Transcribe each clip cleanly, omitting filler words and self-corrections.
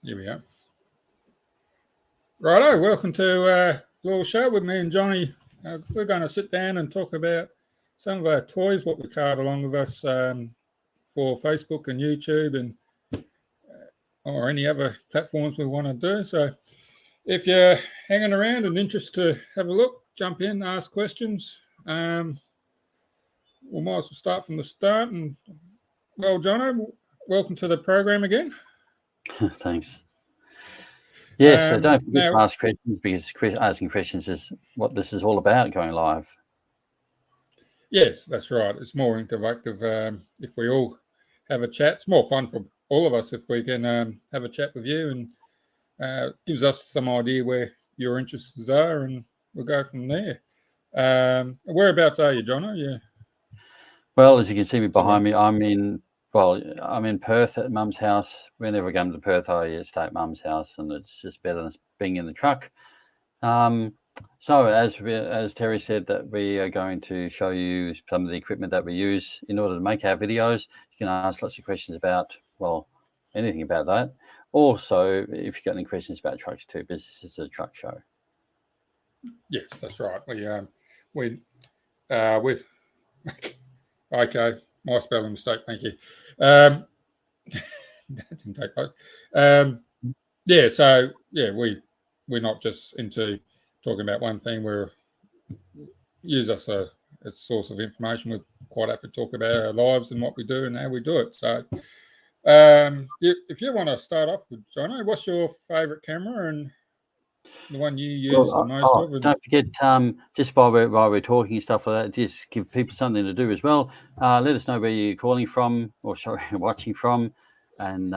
Here we are. Righto, welcome to a little show with me and Johnny. We're going to sit down and talk about some of our toys, what we carried along with us for Facebook and YouTube and or any other platforms we want to do. So if you're hanging around and interested to have a look, jump in, ask questions. We might as well start from the start. And well, Jono, welcome to the program again. Thanks. Yes, so don't forget to ask questions, because asking questions is what this is all about, going live. Yes, that's right. It's more interactive if we all have a chat. It's more fun for all of us if we can have a chat with you, and gives us some idea where your interests are, and we'll go from there. Whereabouts are you, Jono? Yeah. Well, as you can see me behind me, I'm in Perth at Mum's house. Whenever I come to Perth, I stay at Mum's house, and it's just better than being in the truck. So as Terry said, that we are going to show you some of the equipment that we use in order to make our videos. You can ask lots of questions about, well, anything about that. Also, if you've got any questions about trucks too, because this is a truck show. Yes, that's right. Okay, my spelling mistake. Thank you. That didn't take long. Yeah, so yeah, we're not just into talking about one thing. We use us as a source of information. We're quite happy to talk about our lives and what we do and how we do it. So, if you want to start off with Jono, what's your favourite camera and the one you use the most of? And don't forget, just while we're talking and stuff like that, just give people something to do as well. Let us know where you're calling from, or sorry, watching from, and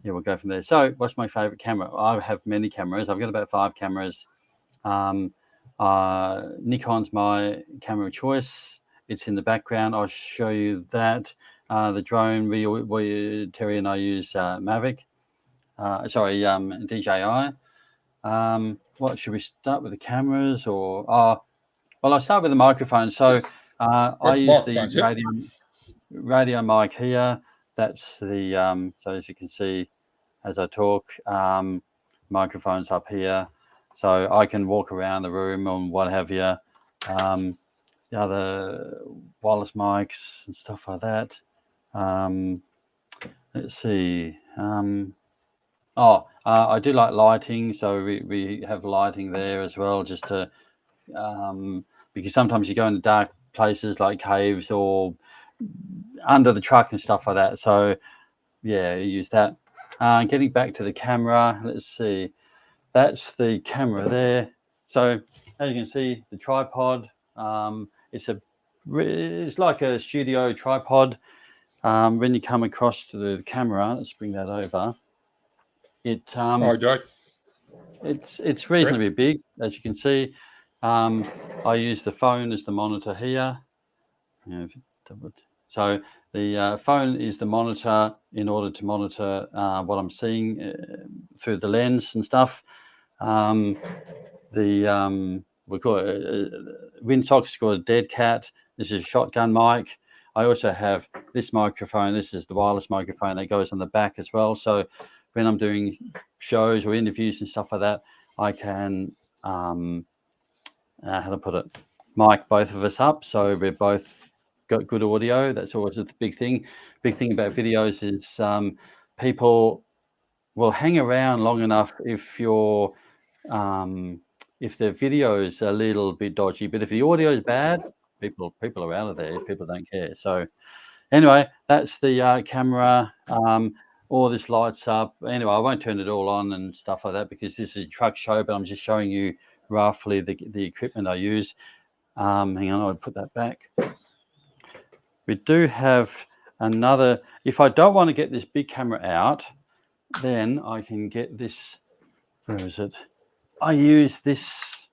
yeah, we'll go from there. So, what's my favourite camera? I have many cameras. I've got about 5 cameras. Nikon's my camera of choice. It's in the background. I'll show you that. The drone, we Terry and I use Mavic. DJI. What should we start with, the cameras or? Well, I'll start with the microphone. So I use the radio mic here. That's the so as you can see, as I talk, microphone's up here, so I can walk around the room and what have you. The other wireless mics and stuff like that. Let's see. I do like lighting, so we have lighting there as well, just to because sometimes you go into dark places like caves or under the truck and stuff like that. So yeah, use that. Getting back to the camera, let's see. That's the camera there. So as you can see, the tripod. It's like a studio tripod. When you come across to the camera, let's bring that over. It's reasonably big, as you can see. I use the phone as the monitor here. So the phone is the monitor in order to monitor what I'm seeing through the lens and stuff. We call it Windsock's called a dead cat. This is a shotgun mic. I also have this microphone. This is the wireless microphone that goes on the back as well. So when I'm doing shows or interviews and stuff like that, I can, how to put it, mic both of us up, so we're both got good audio. That's always a big thing. Big thing about videos is people will hang around long enough if you're if the video is a little bit dodgy, but if the audio is bad, people are out of there. People don't care. So anyway, that's the camera. All this lights up. Anyway, I won't turn it all on and stuff like that because this is a truck show, but I'm just showing you roughly the equipment I use. Hang on, I'll put that back. We do have another. If I don't want to get this big camera out, then I can get this. Where is it? I use this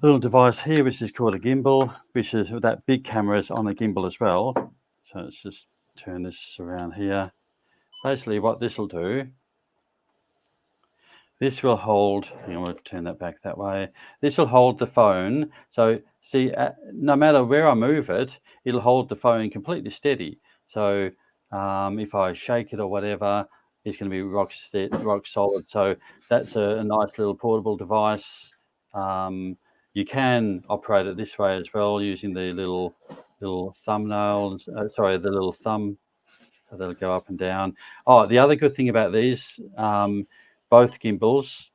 little device here, which is called a gimbal, which is that big camera is on a gimbal as well. So let's just turn this around here. Basically, what this will do, this will hold. Hang on, we'll turn that back that way. This will hold the phone. So see, no matter where I move it, it'll hold the phone completely steady. So if I shake it or whatever, is going to be rock solid. So that's a nice little portable device. You can operate it this way as well, using the little thumbnail. The little thumb. So they'll go up and down. Oh, the other good thing about these, both gimbals.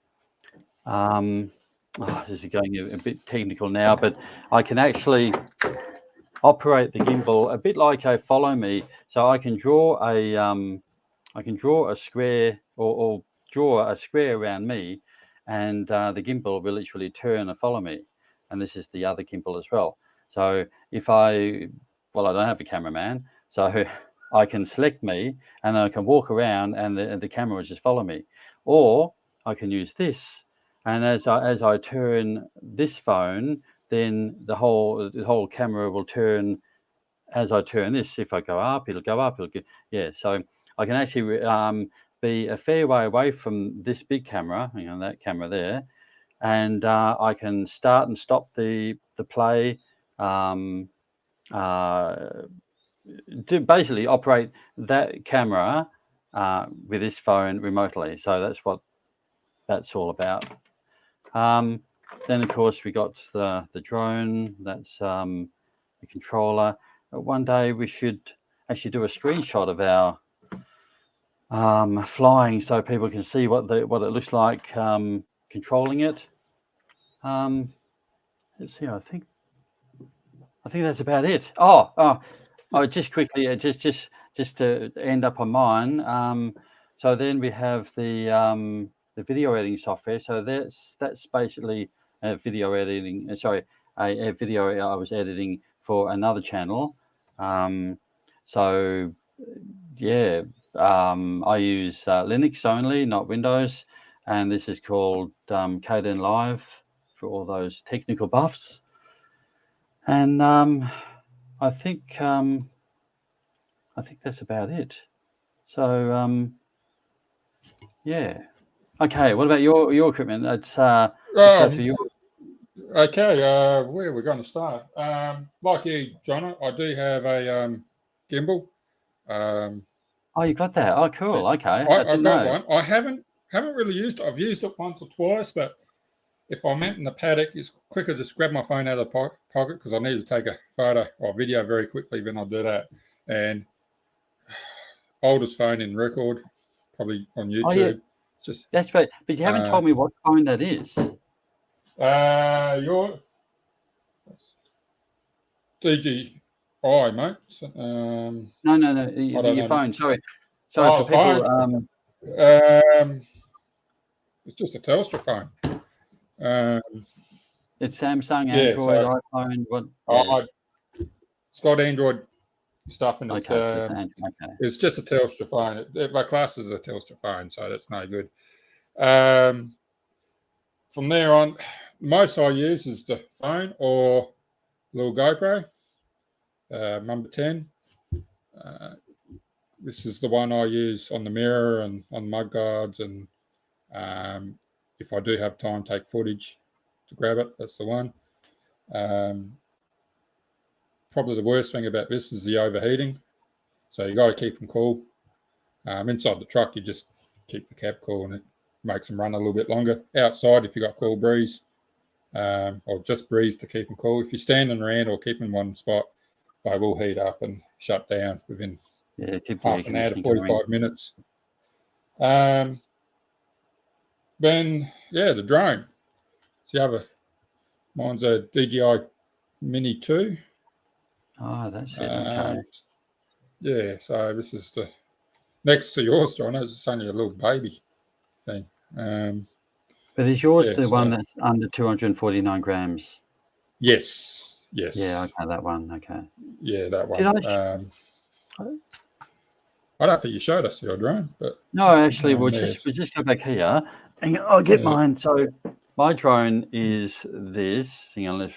This is going a bit technical now, but I can actually operate the gimbal a bit like a follow me. So I can draw a square or draw a square around me, and the gimbal will literally turn and follow me. And this is the other gimbal as well. So if I don't have a cameraman, so I can select me and I can walk around and the camera will just follow me. Or I can use this, and as I turn this phone, then the whole camera will turn as I turn this. If I go up, it'll go up. So I can actually be a fair way away from this big camera, that camera there, and I can start and stop the play. To basically operate that camera with this phone remotely. So that's what that's all about. Then of course we got the drone. That's the controller. One day we should actually do a screenshot of our flying, so people can see what it looks like controlling it. Let's see. I think that's about it. Oh, just quickly, just to end up on mine. So then we have the video editing software. So that's basically a video editing. A video I was editing for another channel. So yeah, I use Linux only, not Windows, and this is called Kdenlive for all those technical buffs. And I think that's about it. So yeah. Okay. What about your equipment? Let's go through your. Okay. Where are we going to start? Like you, John, I do have a gimbal. Oh, you got that? Oh, cool. Okay. I've got one. I haven't really used it. I've used it once or twice, but if I'm out in the paddock, it's quicker to just grab my phone out of the pocket because I need to take a photo or video very quickly when I do that. And oldest phone in record, probably on YouTube. Oh, yeah. That's right. But you haven't told me what phone that is. Your DJI, mate. No. Your phone. Sorry, for people. Phone. It's just a Telstra phone. It's Samsung, Android, iPhone. What? Yeah. It's got Android stuff in it. Okay. It's just a Telstra phone. My class is a Telstra phone, so that's no good. From there on, most I use is the phone or little GoPro, number 10. This is the one I use on the mirror and on mud guards, and if I do have time, take footage to grab it. That's the one. Probably the worst thing about this is the overheating. So you got to keep them cool. Inside the truck, you just keep the cab cool and it makes them run a little bit longer. Outside, if you got cool breeze, or just breeze to keep them cool. If you're standing around or keeping one spot, they will heat up and shut down within half an hour to 45 minutes. Then, the drone. So mine's a DJI Mini 2. Oh, that's it. Okay. Yeah, so this is the next to yours, John. It's only a little baby thing. But is yours the one that's under 249 grams? Yes. Yeah, okay, that one. Okay. Yeah, that one. I don't think you showed us your drone, but no, actually, we'll just go back here. And I'll get mine. So my drone is this. Hang on, it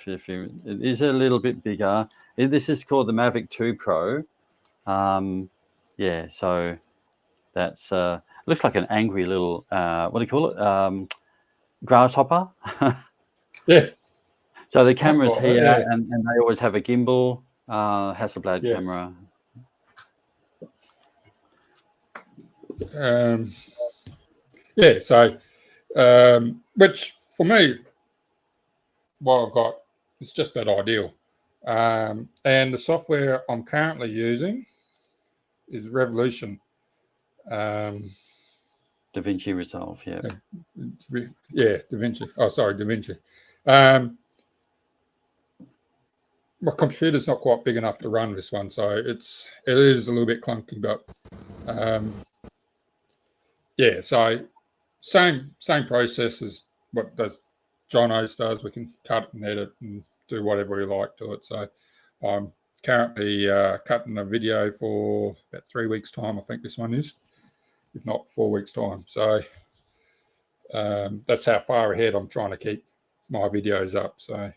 is a little bit bigger. This is called the Mavic 2 Pro. So that's looks like an angry little what do you call it? Grasshopper. Yeah. So the camera's here, and they always have a gimbal, Hasselblad camera. yeah, so which for me, what I've got is just that ideal. And the software I'm currently using is Revolution. DaVinci Resolve, yeah. Yeah, DaVinci. Oh, sorry, DaVinci. My computer's not quite big enough to run this one, so it is a little bit clunky, but yeah, so same process as what does John O's does. We can cut and edit and do whatever we like to it. So I'm currently cutting a video for about 3 weeks' time. I think this one is, if not 4 weeks' time. So that's how far ahead I'm trying to keep my videos up. So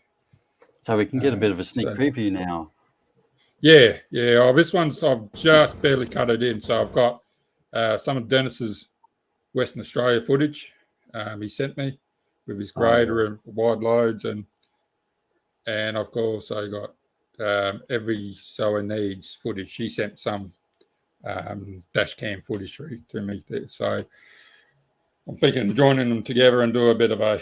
we can get a bit of a sneak preview now. Yeah. Oh, this one's I've just barely cut it in. So I've got some of Dennis's Western Australia footage he sent me with his grader and wide loads, and I've also got every sower needs footage. He sent some dash cam footage to me. So I'm thinking of joining them together and do a bit of a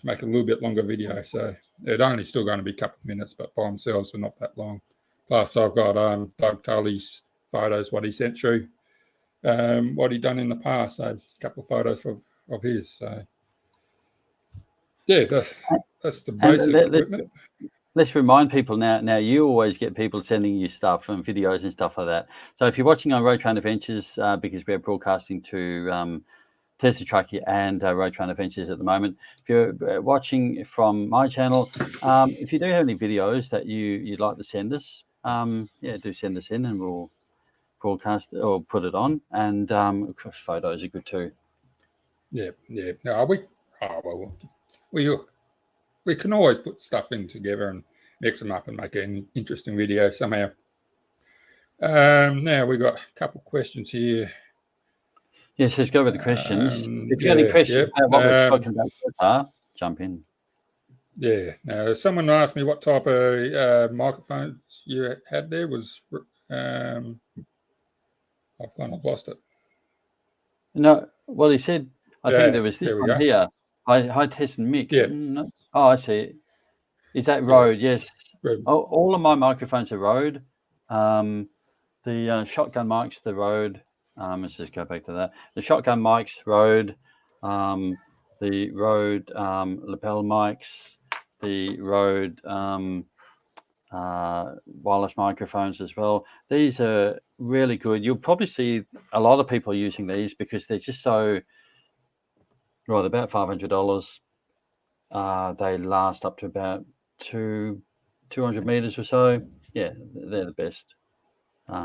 make a little bit longer video. So it's only still going to be a couple of minutes, but by themselves they're not that long. Plus I've got Doug Tully's photos, what he sent through, what he done in the past. So a couple of photos of his. So yeah, that's the basic equipment. Let's remind people now you always get people sending you stuff and videos and stuff like that. So if you're watching on Road Train Adventures, because we're broadcasting to Tesla Truckie and Road Train Adventures at the moment. If you're watching from my channel, if you do have any videos that you'd like to send us, do send us in and we'll broadcast or put it on. And of course, photos are good too. Yeah. No, we can always put stuff in together and mix them up and make an interesting video somehow. Now we've got a couple of questions here. Yes, let's go with the questions. If you have any questions about what we're talking about, jump in. Yeah. Now, someone asked me what type of microphones you had there. I've lost it. No, well, he said, I think there was this one here. Hi, Tess and Mick. Yeah. No. Oh, I see. Is that Rode? Yes. Oh, all of my microphones are Rode. The shotgun mics, the Rode. Let's just go back to that. The shotgun mics, Rode. The Rode lapel mics. The Rode wireless microphones as well. These are really good. You'll probably see a lot of people using these because they're just so, they're about $500. They last up to about 200 meters or so. Yeah, they're the best.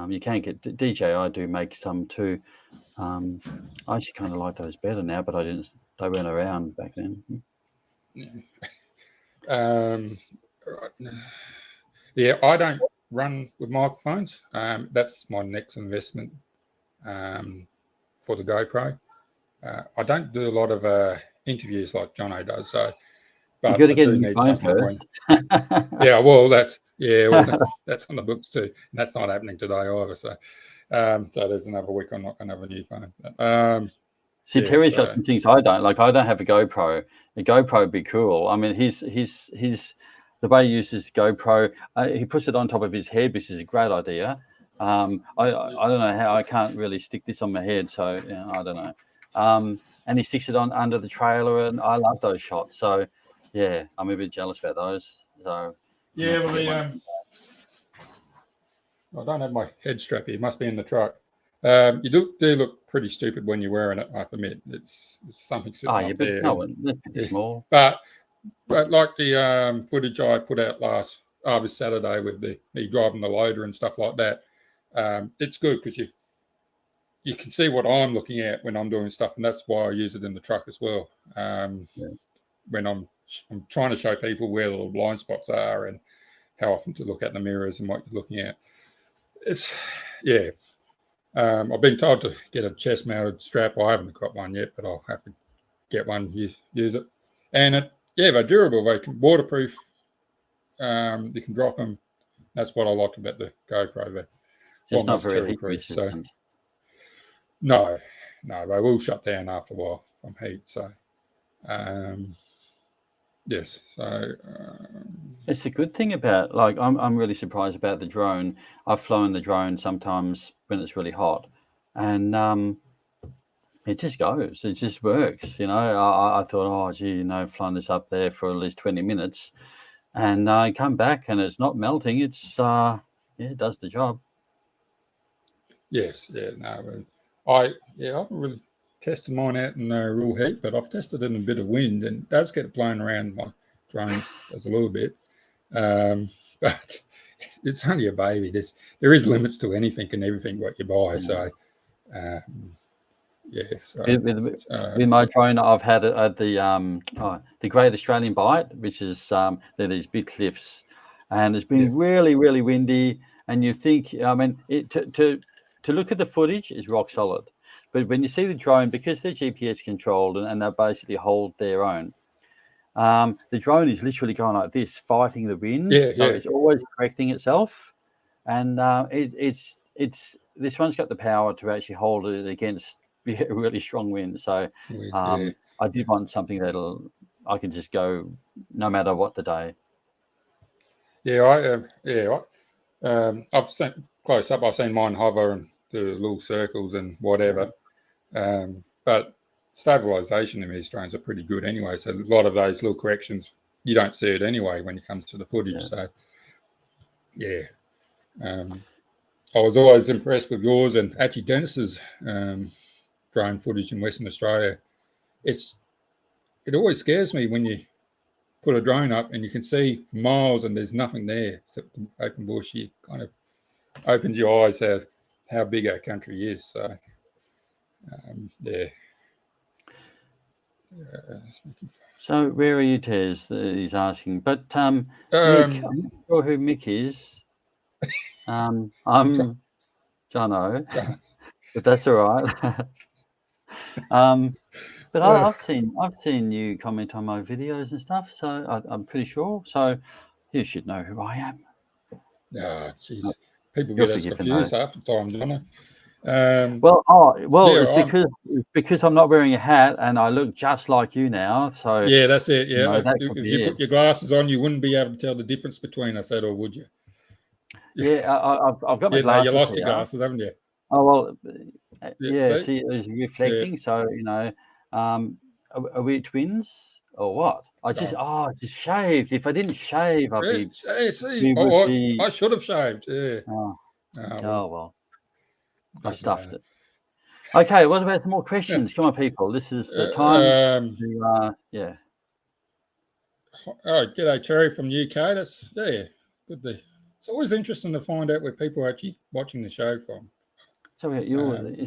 You can get DJI do make some too. I actually kind of like those better now, but they weren't around back then. Yeah, I don't run with microphones. That's my next investment for the GoPro. I don't do a lot of interviews like Jono does. So, but you got to get in phone first. That's on the books too. And that's not happening today either. So, so there's another week I'm not going to have a new phone. See, Terry's got some things I don't like. I don't have a GoPro. A GoPro would be cool. I mean, the way he uses GoPro, he puts it on top of his head, which is a great idea. I don't know how I can't really stick this on my head, so I don't know. And he sticks it on under the trailer, and I love those shots. So yeah, I'm a bit jealous about those. So yeah, well, I don't have my head strap here. It must be in the truck. You do look pretty stupid when you're wearing it, I have to admit. It's something sitting up there. No, that's pretty small. But like the footage I put out this Saturday with me driving the loader and stuff like that, it's good because you can see what I'm looking at when I'm doing stuff, and that's why I use it in the truck as well. When I'm trying to show people where the blind spots are and how often to look at the mirrors and what you're looking at. I've been told to get a chest-mounted strap. I haven't got one yet, but I'll have to get one, use it. And they're durable. They can waterproof. You can drop them. That's what I like about the GoPro. It's not very heat resistant. No, they will shut down after a while from heat. So, yes. So It's a good thing about, like, I'm really surprised about the drone. I've flown the drone sometimes when it's really hot, and it just goes. It just works. I thought, oh, gee, flying this up there for at least 20 minutes, and I come back and it's not melting. It's it does the job. yes, yeah, no, I haven't really tested mine out in real heat, but I've tested it in a bit of wind, and it does get blown around. My drone does a little bit, but it's only a baby. There is limits to anything and everything what you buy. So, yeah. So with my drone, I've had it at the Great Australian Bight, which is there are these big cliffs, and it's been really, really windy. And you think, I mean, to look at the footage is rock solid, but when you see the drone, because they're GPS controlled and they basically hold their own, the drone is literally going like this, fighting the wind. It's always correcting itself, and it's this one's got the power to actually hold it against really strong wind. So I did want something I can just go no matter what the day. I've seen close up. I've seen mine hover and do little circles and whatever, but stabilization in these drones are pretty good anyway. So a lot of those little corrections you don't see it anyway when it comes to the footage. So I was always impressed with yours and actually Dennis's drone footage in Western Australia. It always scares me when you put a drone up and you can see for miles and there's nothing there except the open bush. You kind of opens your eyes how big our country is. So, So where are you, Tez? He's asking. But Mick, I'm not sure who Mick is. I'm Jono, but that's all right. But I've seen you comment on my videos and stuff, so I'm pretty sure. So you should know who I am. Jeez, people get us confused half the time, don't they? It's because I'm not wearing a hat and I look just like you now. So yeah, that's it. Yeah, if you put your glasses on, you wouldn't be able to tell the difference between us, or would you? Yeah, I've got my glasses. You lost your glasses, haven't you? Oh well, see, it's reflecting. Yeah. So are we twins or what? I just shaved. If I didn't shave, I'd be. I should have shaved. Yeah. Oh well. I stuffed it. Okay, what about some more questions? Come on, people. This is the time. G'day, Cherry from the UK. That's good. It's always interesting to find out where people are actually watching the show from. So it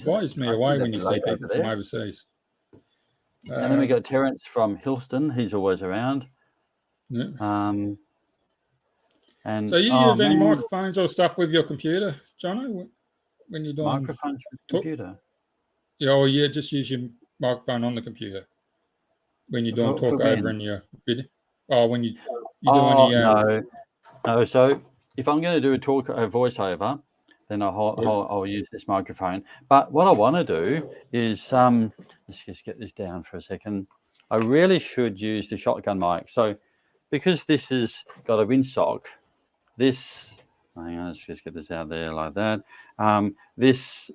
blows me away when you see people from overseas. And then we got Terence from Hillston. He's always around. Yeah. And so you use any microphones or stuff with your computer, Jono? When you're doing microphones with the computer? Yeah, just use your microphone on the computer when you're doing talk over in your video. Oh, when you do any. No. So if I'm going to do a voiceover, then I'll use this microphone. But what I want to do is let's just get this down for a second. I really should use the shotgun mic. So because this has got a windsock, hang on, let's just get this out there like that. Because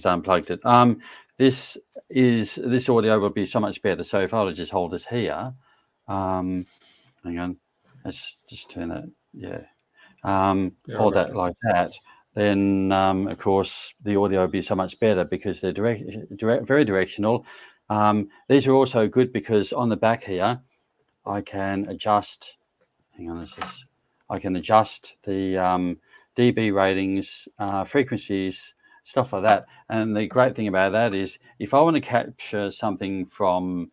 I unplugged it. This audio will be so much better. So if I would just hold this here, hang on, let's just turn that. Hold that like that. Then of course the audio will be so much better because they're very directional. These are also good because on the back here, I can adjust. Hang on, I can adjust the dB ratings, frequencies, stuff like that. And the great thing about that is if I want to capture something from,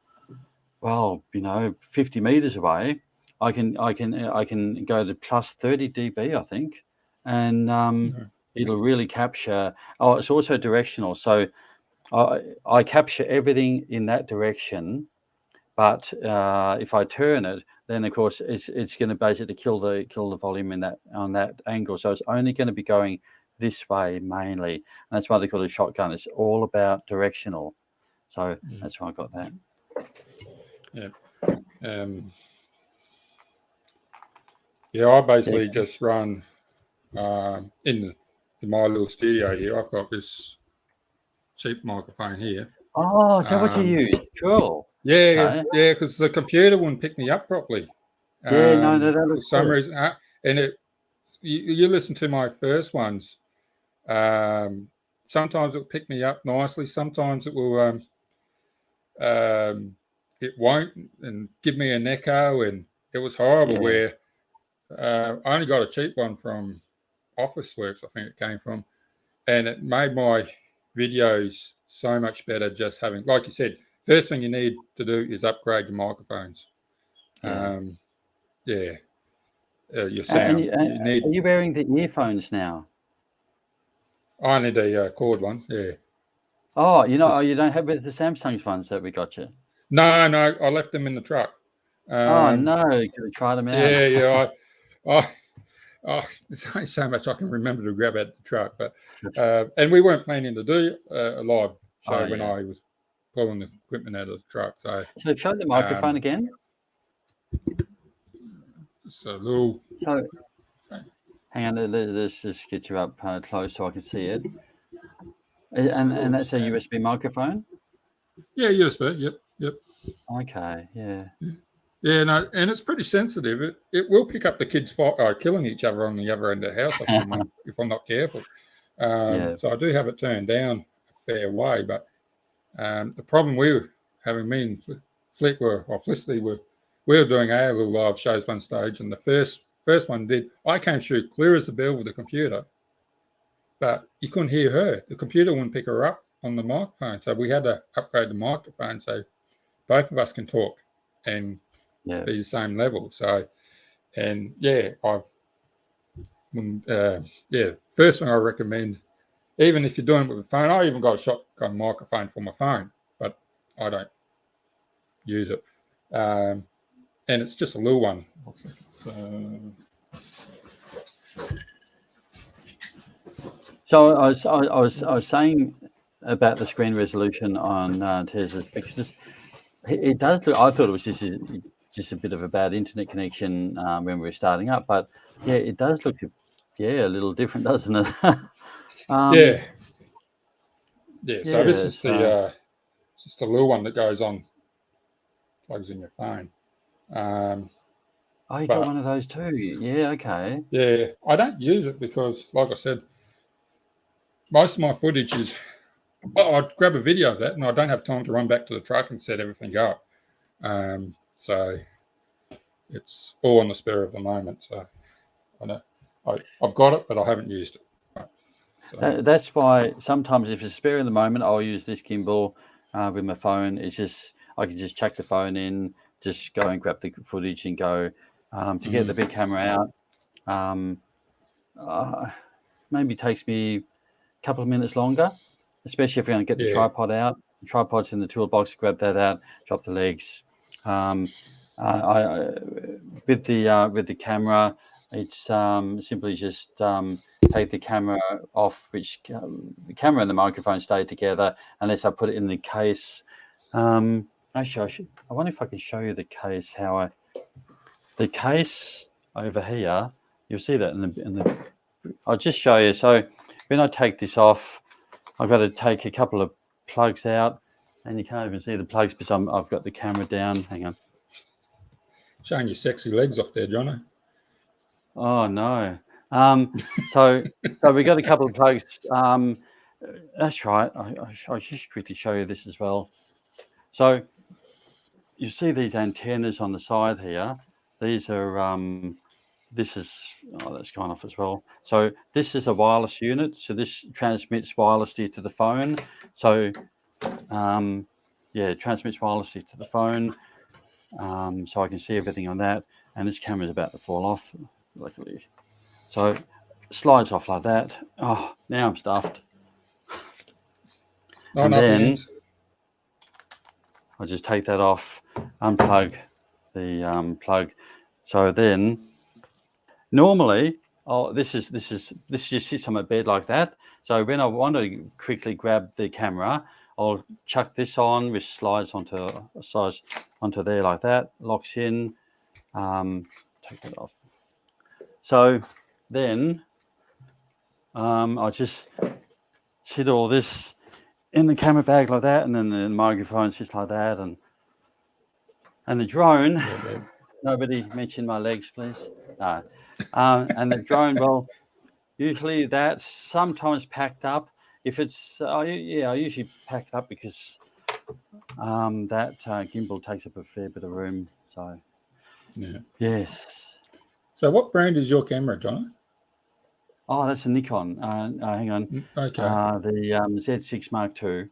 50 meters away, I can go to plus 30 dB, I think, and it'll really capture. Oh, it's also directional. So I capture everything in that direction But if I turn it, then of course it's going to basically kill the volume in on that angle. So it's only going to be going this way mainly, and that's why they call it a shotgun. It's all about directional. So that's why I got that. Yeah. I basically just run in my little studio here. I've got this cheap microphone here. Oh, is that what you use? Cool. Yeah, because the computer wouldn't pick me up properly. No, that for looks some good. reason, and you listen to my first ones. Sometimes it'll pick me up nicely. Sometimes it will. It won't, and give me an echo, and it was horrible. Yeah. Where I only got a cheap one from Officeworks, I think it came from, and it made my videos so much better. Just having, like you said, first thing you need to do is upgrade your microphones. Your sound. Are you wearing the earphones now? I need a cord one. Yeah. Oh, you don't have the Samsung ones that we got you? No, I left them in the truck. Oh no, could have tried them out. Yeah. There's only so much I can remember to grab at the truck, but and we weren't planning to do a live show when I was pulling the equipment out of the truck. So show the microphone again. Just a little. So, hang on, let's just get you up close so I can see it. And that's a USB microphone? Yeah, USB. Yep. Okay. Yeah. Yeah, no, and it's pretty sensitive. It will pick up the kids killing each other on the other end of the house if I'm not careful. So I do have it turned down a fair way, but the problem we were having, me and Felicity we were doing our little live shows one stage, and the first one I came through clear as a bell with the computer, but you couldn't hear her. The computer wouldn't pick her up on the microphone, so we had to upgrade the microphone so both of us can talk and be the same level. So, and first thing I recommend, even if you're doing it with a phone, I even got a shotgun microphone for my phone, but I don't use it. And it's just a little one. So I was saying about the screen resolution on Tesla's, because it does look. I thought it was just a bit of a bad internet connection when we were starting up, but it does look a little different, doesn't it? So this is just a little one that goes on, plugs in your phone. You got one of those too? Yeah, okay. Yeah, I don't use it because, like I said, most of my footage is, I'd grab a video of that and I don't have time to run back to the truck and set everything up. So it's all on the spur of the moment. So I've got it, but I haven't used it. So. That's why sometimes if it's spare in the moment, I'll use this gimbal with my phone. It's just, I can just chuck the phone in, just go and grab the footage and go. To get the big camera out, maybe takes me a couple of minutes longer, especially if we're going to get the tripod out. The tripod's in the toolbox, grab that out, drop the legs. With the camera, it's simply just take the camera off, which the camera and the microphone stay together unless I put it in the case. Actually, I wonder if I can show you the case. The case over here, you'll see that in the. I'll just show you. So when I take this off, I've got to take a couple of plugs out, and you can't even see the plugs because I've got the camera down. Hang on. Showing your sexy legs off there, Jono. Oh no. So we got a couple of plugs. That's right. I'll just quickly show you this as well. So you see these antennas on the side here. These are that's gone off as well. So this is a wireless unit. So this transmits wirelessly to the phone. So it transmits wirelessly to the phone. So I can see everything on that. And this camera is about to fall off, luckily. So slides off like that. Oh, now I'm stuffed. And then I'll just take that off. unplug the plug. So then, normally, this just sits on my bed like that. So when I want to quickly grab the camera, I'll chuck this on, which slides onto there like that, locks in. Take that off. So then I just sit all this in the camera bag like that, and then the microphone sits like that, and the drone. Nobody mention my legs, please. No. And the drone, well, usually that's sometimes packed up. If it's, I usually pack it up because that gimbal takes up a fair bit of room. So, yes. So, what brand is your camera, John? Oh, that's a Nikon. Hang on. Okay. The Z6 Mark II,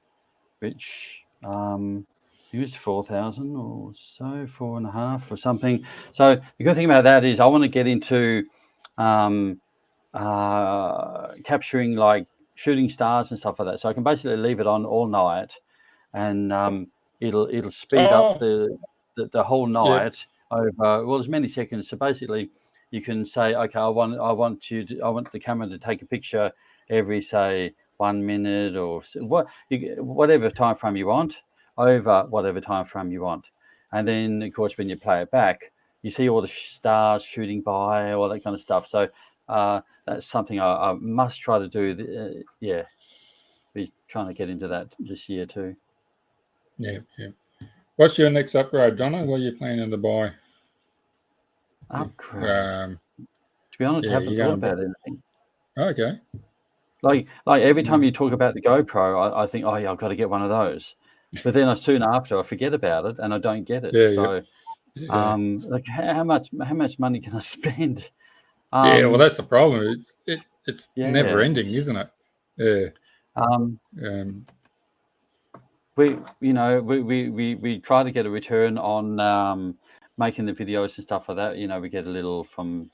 which it was 4,000 or so, 4.5 or something. So the good thing about that is I want to get into capturing like shooting stars and stuff like that. So I can basically leave it on all night, and it'll speed up the whole night over as many seconds. So basically, you can say, okay, I want the camera to take a picture every, say, 1 minute or whatever time frame you want, over whatever time frame you want. And then, of course, when you play it back, you see all the stars shooting by, all that kind of stuff. So that's something I must try to do. Be trying to get into that this year too. Yeah. What's your next upgrade, Donna? What are you planning to buy? Upgrade. To be honest, I haven't thought about anything. Okay. Like every time you talk about the GoPro, I think, oh yeah, I've got to get one of those. But then soon after I forget about it and I don't get it. Like how much money can I spend? Well, that's the problem. It's never ending, isn't it? Yeah. We try to get a return on making the videos and stuff like that. We get a little from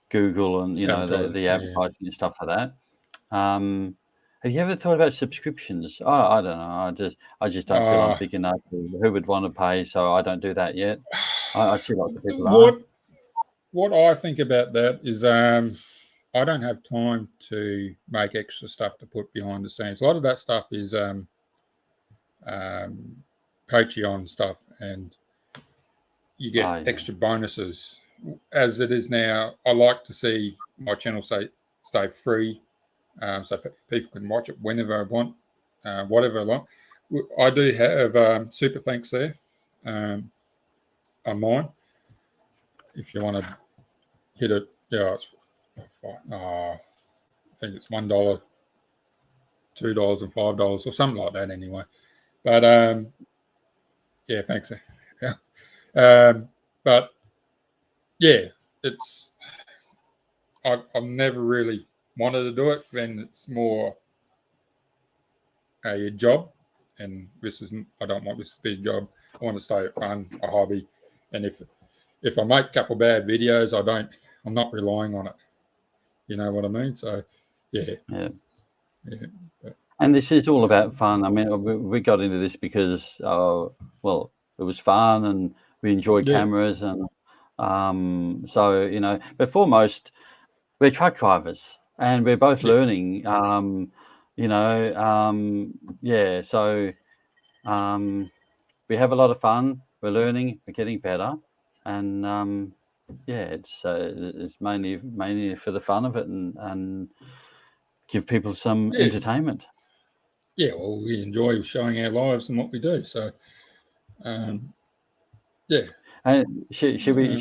Google and the advertising and stuff like that. Have you ever thought about subscriptions? I don't know. I just don't feel I'm big enough. Who would want to pay? So I don't do that yet. I see lots of people. What I think about that is I don't have time to make extra stuff to put behind the scenes. A lot of that stuff is Patreon stuff, and you get extra bonuses. As it is now, I like to see my channel stay free, so people can watch it whenever I want, whatever I want. I do have super thanks there on mine. If you want to hit it, it's I think it's $1, $2, and $5 or something like that. Anyway, but thanks. But it's I've never really wanted to do it. Then it's more a job, and I don't want this to be a job. I want to stay at fun, a hobby, and if I make a couple bad videos, I'm not relying on it. You know what I mean? So yeah. And this is all about fun. I mean, we got into this because it was fun and we enjoy cameras, and so but foremost, we're truck drivers and we're both learning. So we have a lot of fun. We're learning. We're getting better, and it's mainly for the fun of it and give people some entertainment. Yeah, well, we enjoy showing our lives and what we do. So, And should we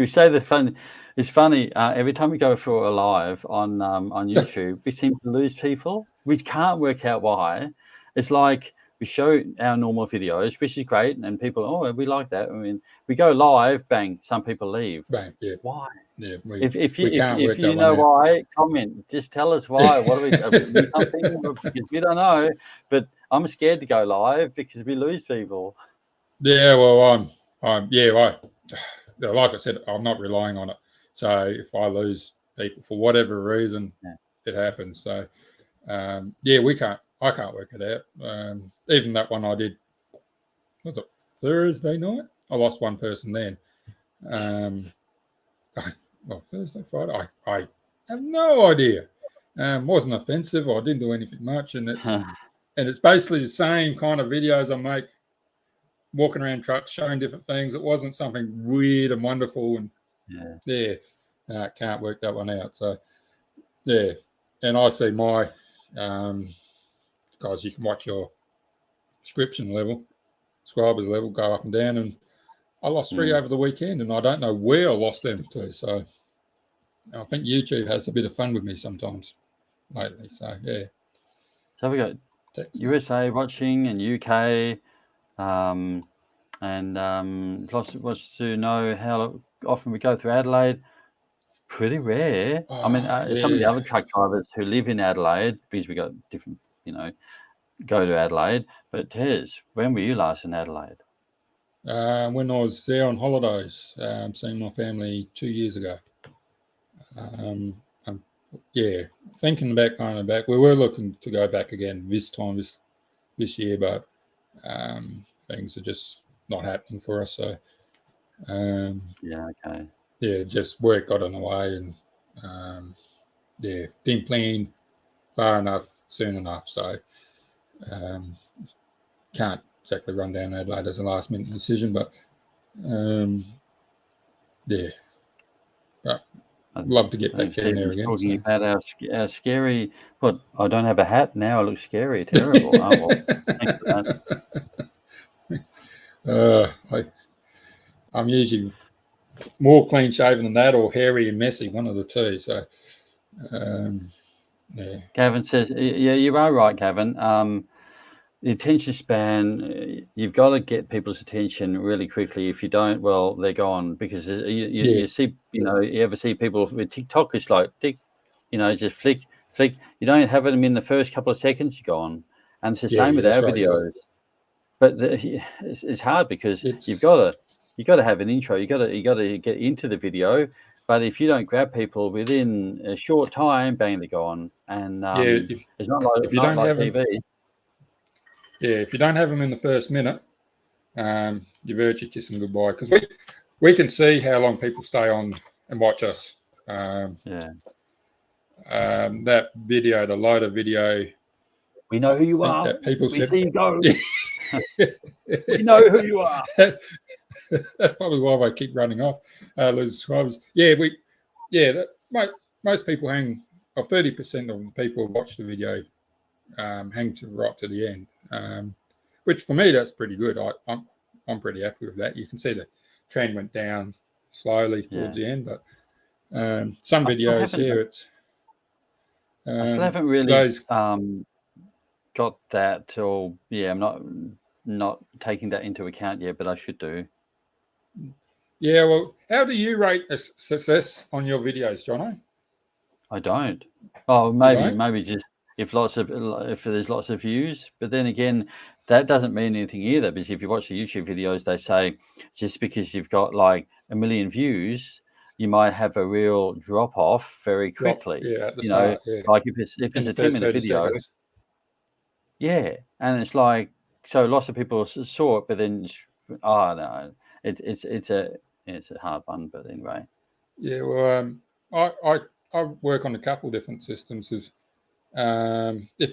say the fun? It's funny. Every time we go for a live on YouTube, we seem to lose people. We can't work out why. It's like we show our normal videos, which is great, and people, we like that. I mean, we go live, bang, some people leave. Bang, yeah. Why? Yeah, if you know why, comment. Just tell us why. What are we something? Because we don't know. But I'm scared to go live because we lose people. Yeah, well, like I said, I'm not relying on it. So if I lose people for whatever reason, it happens. So I can't work it out. Even that one I did, was it Thursday night. I lost one person then. Thursday, Friday. I have no idea. Wasn't offensive. I didn't do anything much, and it's basically the same kind of videos I make, walking around trucks, showing different things. It wasn't something weird and wonderful, and can't work that one out. So yeah, and I see my guys. You can watch your subscribers level go up and down, and I lost 3 over the weekend, and I don't know where I lost them to. So I think YouTube has a bit of fun with me sometimes lately. So yeah. So we got USA watching and UK, and lots wants to know how often we go through Adelaide. Pretty rare. I mean, some of the other truck drivers who live in Adelaide, because we got different, go to Adelaide. But Tez, when were you last in Adelaide? When I was there on holidays, seeing my family 2 years ago. Thinking about going back. We were looking to go back again this year, but things are just not happening for us. So just work got in the way, and didn't plan far enough soon enough. So can't exactly run down Adelaide as a last minute decision, but but I'd love to get back down there again. Talking about our scary. What? I don't have a hat now. I look scary. Terrible. Oh, well, thanks for that. I'm usually more clean shaven than that, or hairy and messy, one of the two. So, Gavin says, "Yeah, you are right, Gavin. The attention span, you've got to get people's attention really quickly. If you don't, well, they're gone. Because you see, you ever see people with TikTok, it's like, just flick. You don't have them in the first couple of seconds, you're gone. And it's the same with our videos. But it's hard because you've got to have an intro. You got to get into the video. But if you don't grab people within a short time, bang, they're gone. And it's not like TV. If you don't have them in the first minute, you've earned your kiss and goodbye, because we can see how long people stay on and watch us. That video, the loader video. We know who you are. That people we see you go. We know who you are. That's probably why they keep running off. Lose subscribers. Most people hang. 30% of the people who watch the video hang right to the end. Which for me, that's pretty good. I'm pretty happy with that. You can see the trend went down slowly towards the end, but some videos it's. I still haven't really got that, or I'm not taking that into account yet, but I should do. Yeah, well, how do you rate a success on your videos, Jono? I don't. Oh, maybe just if there's lots of views, but then again, that doesn't mean anything either, because if you watch the YouTube videos, they say just because you've got like 1 million views, you might have a real drop off very quickly. At the start, like if it's a 10-minute video, seconds. and it's like, so lots of people saw it, but then no, it's a hard one, but anyway. Yeah, well, I work on a couple different systems. If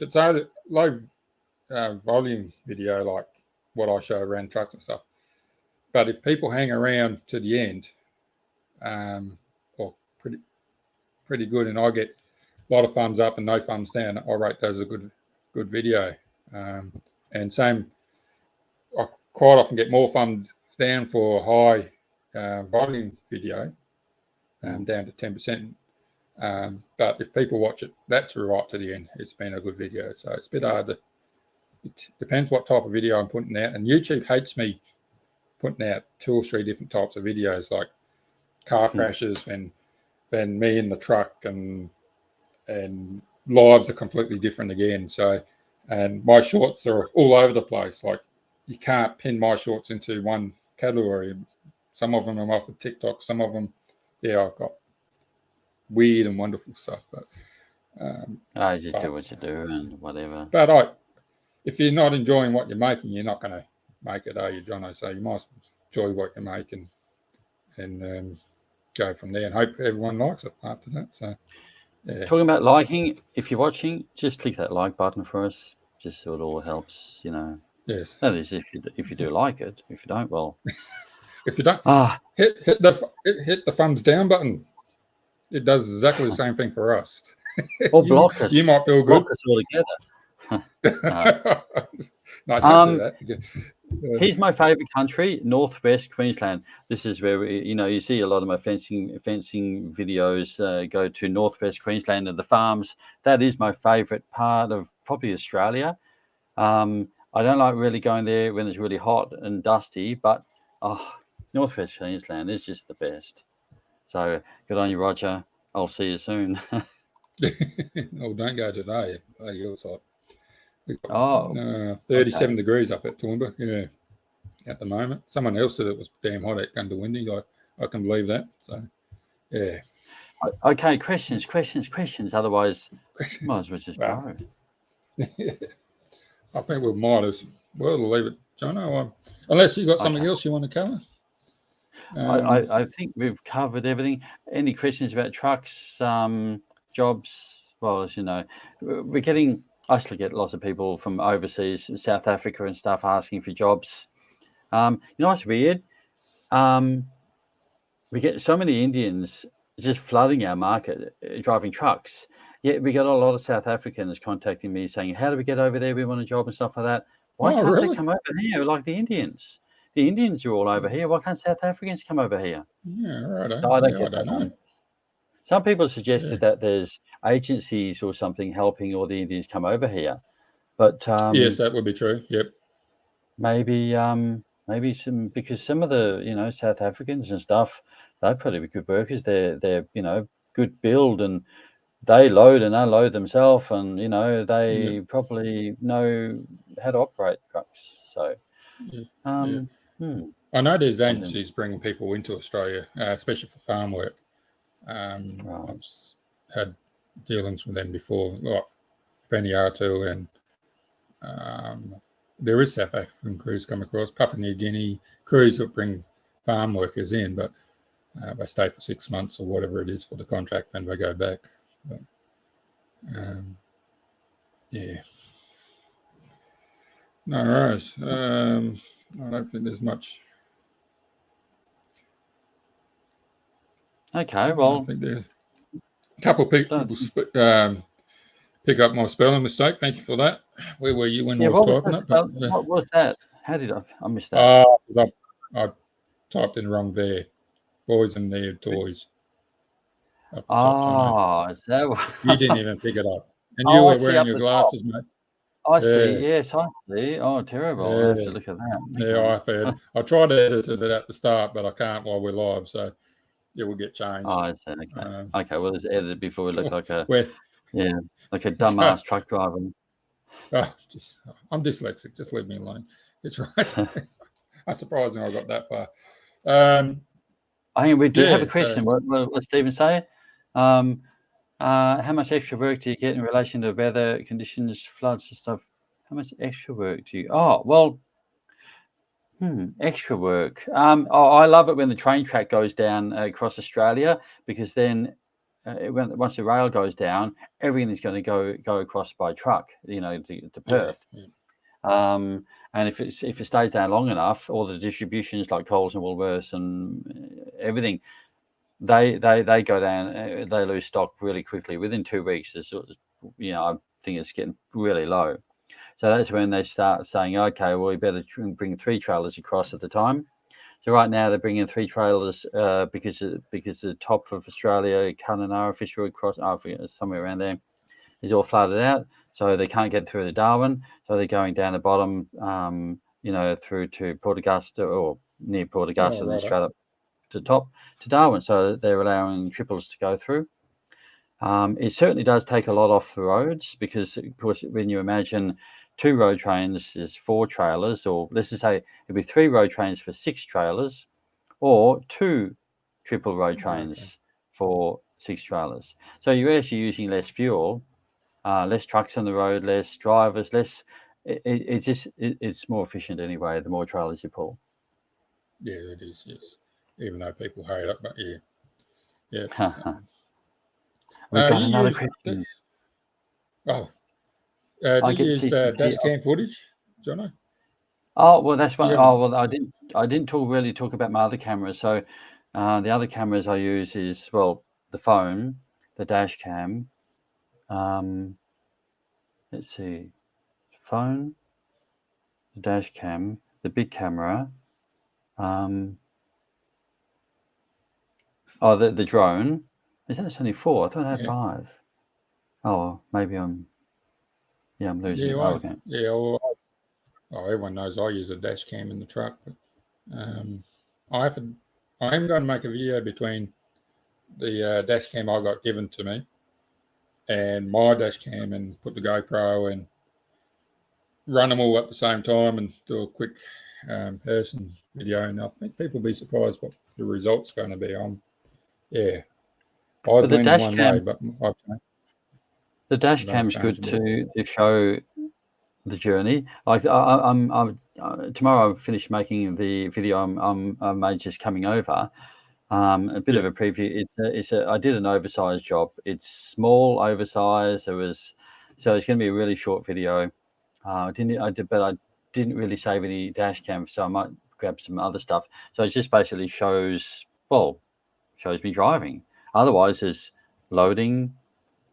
it's a low volume video, like what I show around trucks and stuff, but if people hang around to the end, or pretty good, and I get a lot of thumbs up and no thumbs down, I rate those a good video. And same, I quite often get more thumbs down for high volume video, down to 10%. But if people watch it, that's right to the end. It's been a good video. So it's a bit hard to. It depends what type of video I'm putting out, and YouTube hates me putting out 2 or 3 different types of videos, like car crashes, and me in the truck, and lives are completely different again. So, and my shorts are all over the place. Like, you can't pin my shorts into one category. Some of them I'm off of TikTok. Some of them, I've got weird and wonderful stuff. But I just do what you do and whatever. But if you're not enjoying what you're making, you're not going to make it, you, Jono? So you might enjoy what you make and go from there, and hope everyone likes it after that. So, yeah. Talking about liking, if you're watching, just click that like button for us, just so it all helps, Yes. That is, if you do like it. If you don't, well, if you don't, hit the thumbs down button. It does exactly the same thing for us. Or block us. You might feel good. Block us altogether. No, don't do that. Here's my favourite country, Northwest Queensland. This is where you see a lot of my fencing videos go to Northwest Queensland and the farms. That is my favourite part of probably Australia. I don't like really going there when it's really hot and dusty, but Northwest Queensland is just the best. So good on you, Roger. I'll see you soon. Oh, don't go today. Hillside. 37 degrees up at Toowoomba. Yeah, at the moment. Someone else said it was damn hot at Gundawindi. I can believe that. So, yeah. Okay, questions. Otherwise, might as well just go. I think we might as well leave it, Jono. Unless you've got something else you want to cover. I think we've covered everything. Any questions about trucks, jobs? Well, as you know, I still get lots of people from overseas, South Africa and stuff, asking for jobs. It's weird. We get so many Indians just flooding our market, driving trucks. Yet we got a lot of South Africans contacting me saying, how do we get over there? We want a job and stuff like that. Why can't they come over here like the Indians? The Indians are all over here. Why can't South Africans come over here? Yeah, right. So I don't know. Some people suggested that there's agencies or something helping all the Indians come over here. But yes, that would be true. Yep. Maybe because some of the South Africans and stuff, they're probably good workers. They're good build and they load and unload themselves, and they probably know how to operate trucks. So, I know there's agencies bringing people into Australia, especially for farm work. I've had dealings with them before, like Vanuatu, and there is South African crews come across, Papua New Guinea crews that bring farm workers in, but they stay for 6 months or whatever it is for the contract, and they go back. But, no worries. I don't think there's much. Okay, well, I think there's a couple of people pick up my spelling mistake. Thank you for that. Where were you when I was typing it? What was that? How did I miss that? I typed in wrong there. Boys and their toys. Is that what? You didn't even pick it up. And you were wearing your glasses, mate. I see. Yes, I see. Oh, terrible. I have to look at that. Yeah, I tried to edit it at the start, but I can't while we're live. So it will get changed. Oh, I see. Okay. Okay, well, let's edit it before we look like a dumbass truck driver. I'm dyslexic. Just leave me alone. It's right. I'm surprised I got that far. I think we do have a question. What Stephen say? How much extra work do you get in relation to weather conditions, floods and stuff? How much extra work do you? Oh, well, extra work. I love it when the train track goes down across Australia, because then once the rail goes down, everything is going to go across by truck, to Perth. And if it stays down long enough, all the distributions like Coles and Woolworths and everything, they go down. They lose stock really quickly. Within 2 weeks, I think it's getting really low. So that's when they start saying, okay, well, we better bring 3 trailers across at the time. So right now they're bringing 3 trailers because the top of Australia, Kununurra, Fisher Cross, somewhere around there, is all flooded out. So they can't get through to Darwin. So they're going down the bottom, through to Port Augusta or near Port Augusta, and then straight up to top to Darwin. So they're allowing triples to go through. It certainly does take a lot off the roads, because, of course, when you imagine 2 road trains is 4 trailers, or let's just say it'd be 3 road trains for 6 trailers, or 2 triple road trains for 6 trailers. So you're actually using less fuel, less trucks on the road, less drivers, less it's more efficient anyway. The more trailers you pull. Yeah, it is. Yes, even though people hate it, but yeah. We've Uh, got you another used question. do I you get use CCTV. dash cam footage, Jono? Oh well, that's what. You Oh haven't. well, I didn't really talk about my other cameras. So the other cameras I use is the phone, the dash cam. Let's see, phone, the dash cam, the big camera. The drone. Is that only 4? I thought I had Yeah. 5. Oh, maybe I'm losing. Yeah, Oh, okay. everyone knows I use a dash cam in the truck, but I am going to make a video between the dash cam I got given to me and my dash cam, and put the GoPro and run them all at the same time and do a quick person video. And I think people will be surprised what the result's going to be on. Yeah, I was But the leaning dash one way, cam, but the dash I've cam's changed good a bit. to show the journey. Like I'm tomorrow I've finished making the video I made just coming over. A bit of a preview. I did an oversized job. It's small, oversized. So it's going to be a really short video. I didn't really save any dash cam, so I might grab some other stuff. So it just basically shows me driving. Otherwise, there's loading,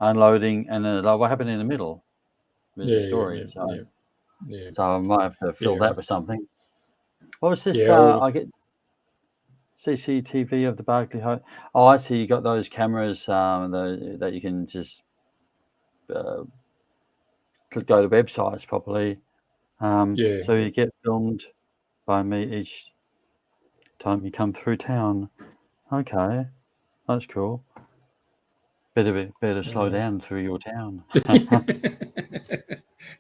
unloading, and then what happened in the middle is the story. So I might have to fill that with something. What was this? I get CCTV of the Barclay Home. Oh, I see. You got those cameras that you can just go to websites properly. So you get filmed by me each time you come through town. Okay, that's cool. Better slow down through your town.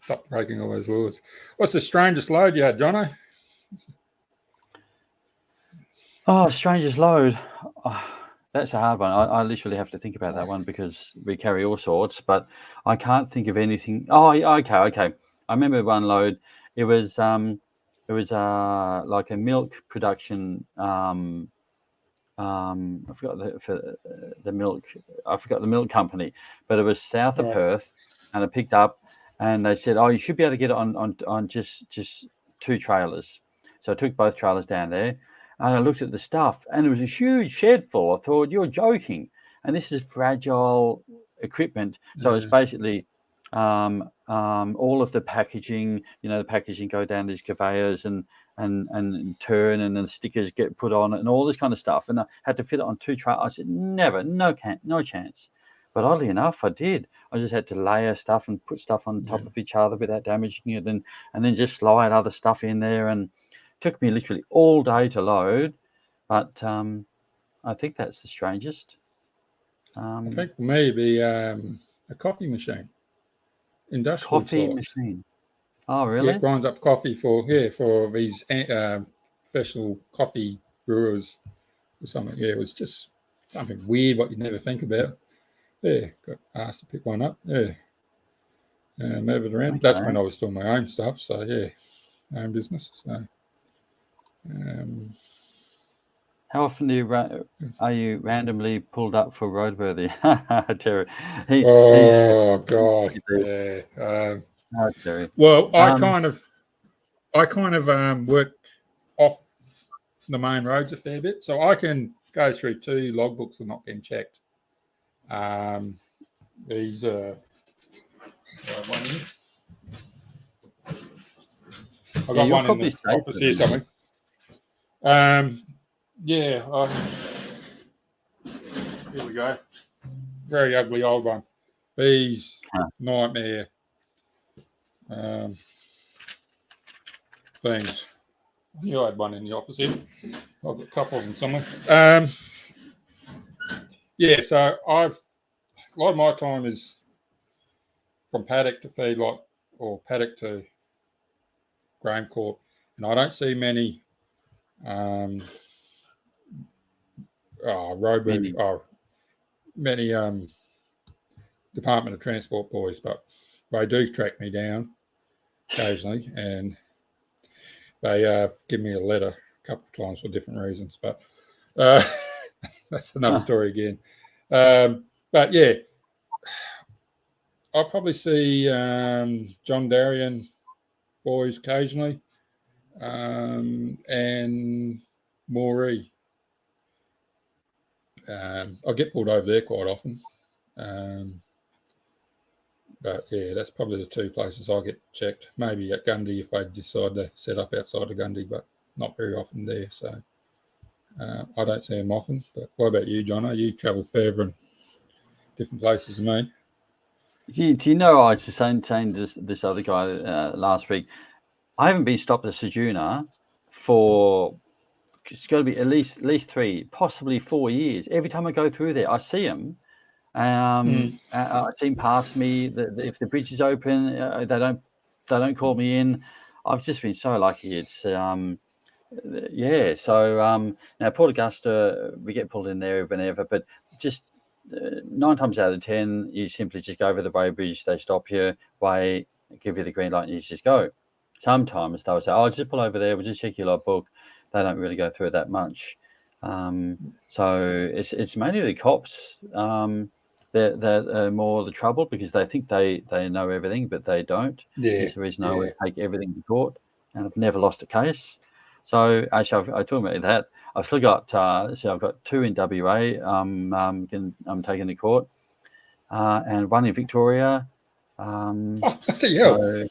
Stop breaking all those laws. What's the strangest load you had, Jono? Oh, strangest load. Oh, that's a hard one. I literally have to think about that one because we carry all sorts, but I can't think of anything. Oh, okay. I remember one load. It was like a milk production. I forgot the milk. I forgot the milk company, but it was south of Perth, and I picked up, and they said, "Oh, you should be able to get it on just 2 trailers." So I took both trailers down there, and I looked at the stuff, and it was a huge shed full. I thought, "You're joking!" And this is fragile equipment, so it's basically all of the packaging. The packaging go down these conveyors and turn, and then stickers get put on it and all this kind of stuff. And I had to fit it on 2 trailers. I said, never, no chance. But oddly enough, I did. I just had to layer stuff and put stuff on top of each other without damaging it, and then just slide other stuff in there. And it took me literally all day to load. But I think that's the strangest. I think for me, it'd be a coffee machine, industrial coffee size. machine. Oh, really? Yeah, it grinds up coffee for these professional coffee brewers or something. Yeah, it was just something weird what you'd never think about. Yeah, got asked to pick one up. Yeah, move it around. Okay. That's when I was doing my own stuff. So yeah, own business. So. How often are you randomly pulled up for roadworthy? Terry. God. Yeah. Terry. Well, I kind of work off the main roads a fair bit, so I can go through 2 logbooks and not being checked. These are one here. I've got one in the office here somewhere. Here we go. Very ugly old one. Bees, nightmare things. I knew I had one in the office here. I've got a couple of them somewhere. So a lot of my time is from paddock to feedlot or paddock to grain corp, and I don't see many many Department of Transport boys, but they do track me down. occasionally, and they give me a letter a couple of times for different reasons, but that's another story again. But yeah, I'll probably see John Darien boys occasionally, and Moree. I get pulled over there quite often. But yeah, that's probably the two places I get checked. Maybe at Gundy if I decide to set up outside of Gundy, but not very often there. So I don't see them often. But what about you, Jono? You travel further and different places than me. Do you know, I was just saying this other guy last week, I haven't been stopped at Ceduna for, it's got to be at least 3, possibly 4 years. Every time I go through there, I see them. I see them pass me. If the bridge is open, they don't call me in. I've just been so lucky. It's yeah. So now Port Augusta, we get pulled in there whenever, but just 9 times out of 10, you simply just go over the Bay Bridge. They stop you, wait, give you the green light, and you just go. Sometimes they'll say, "Oh, just pull over there. We'll just check your logbook." They don't really go through it that much. So it's mainly the cops that are more the trouble, because they think they know everything, but they don't. Yeah, There's the reason I always take everything to court, and I've never lost a case. So actually, I talk about that. I've still got I've got 2 in WA. I'm taking to court, and 1 in Victoria. yeah.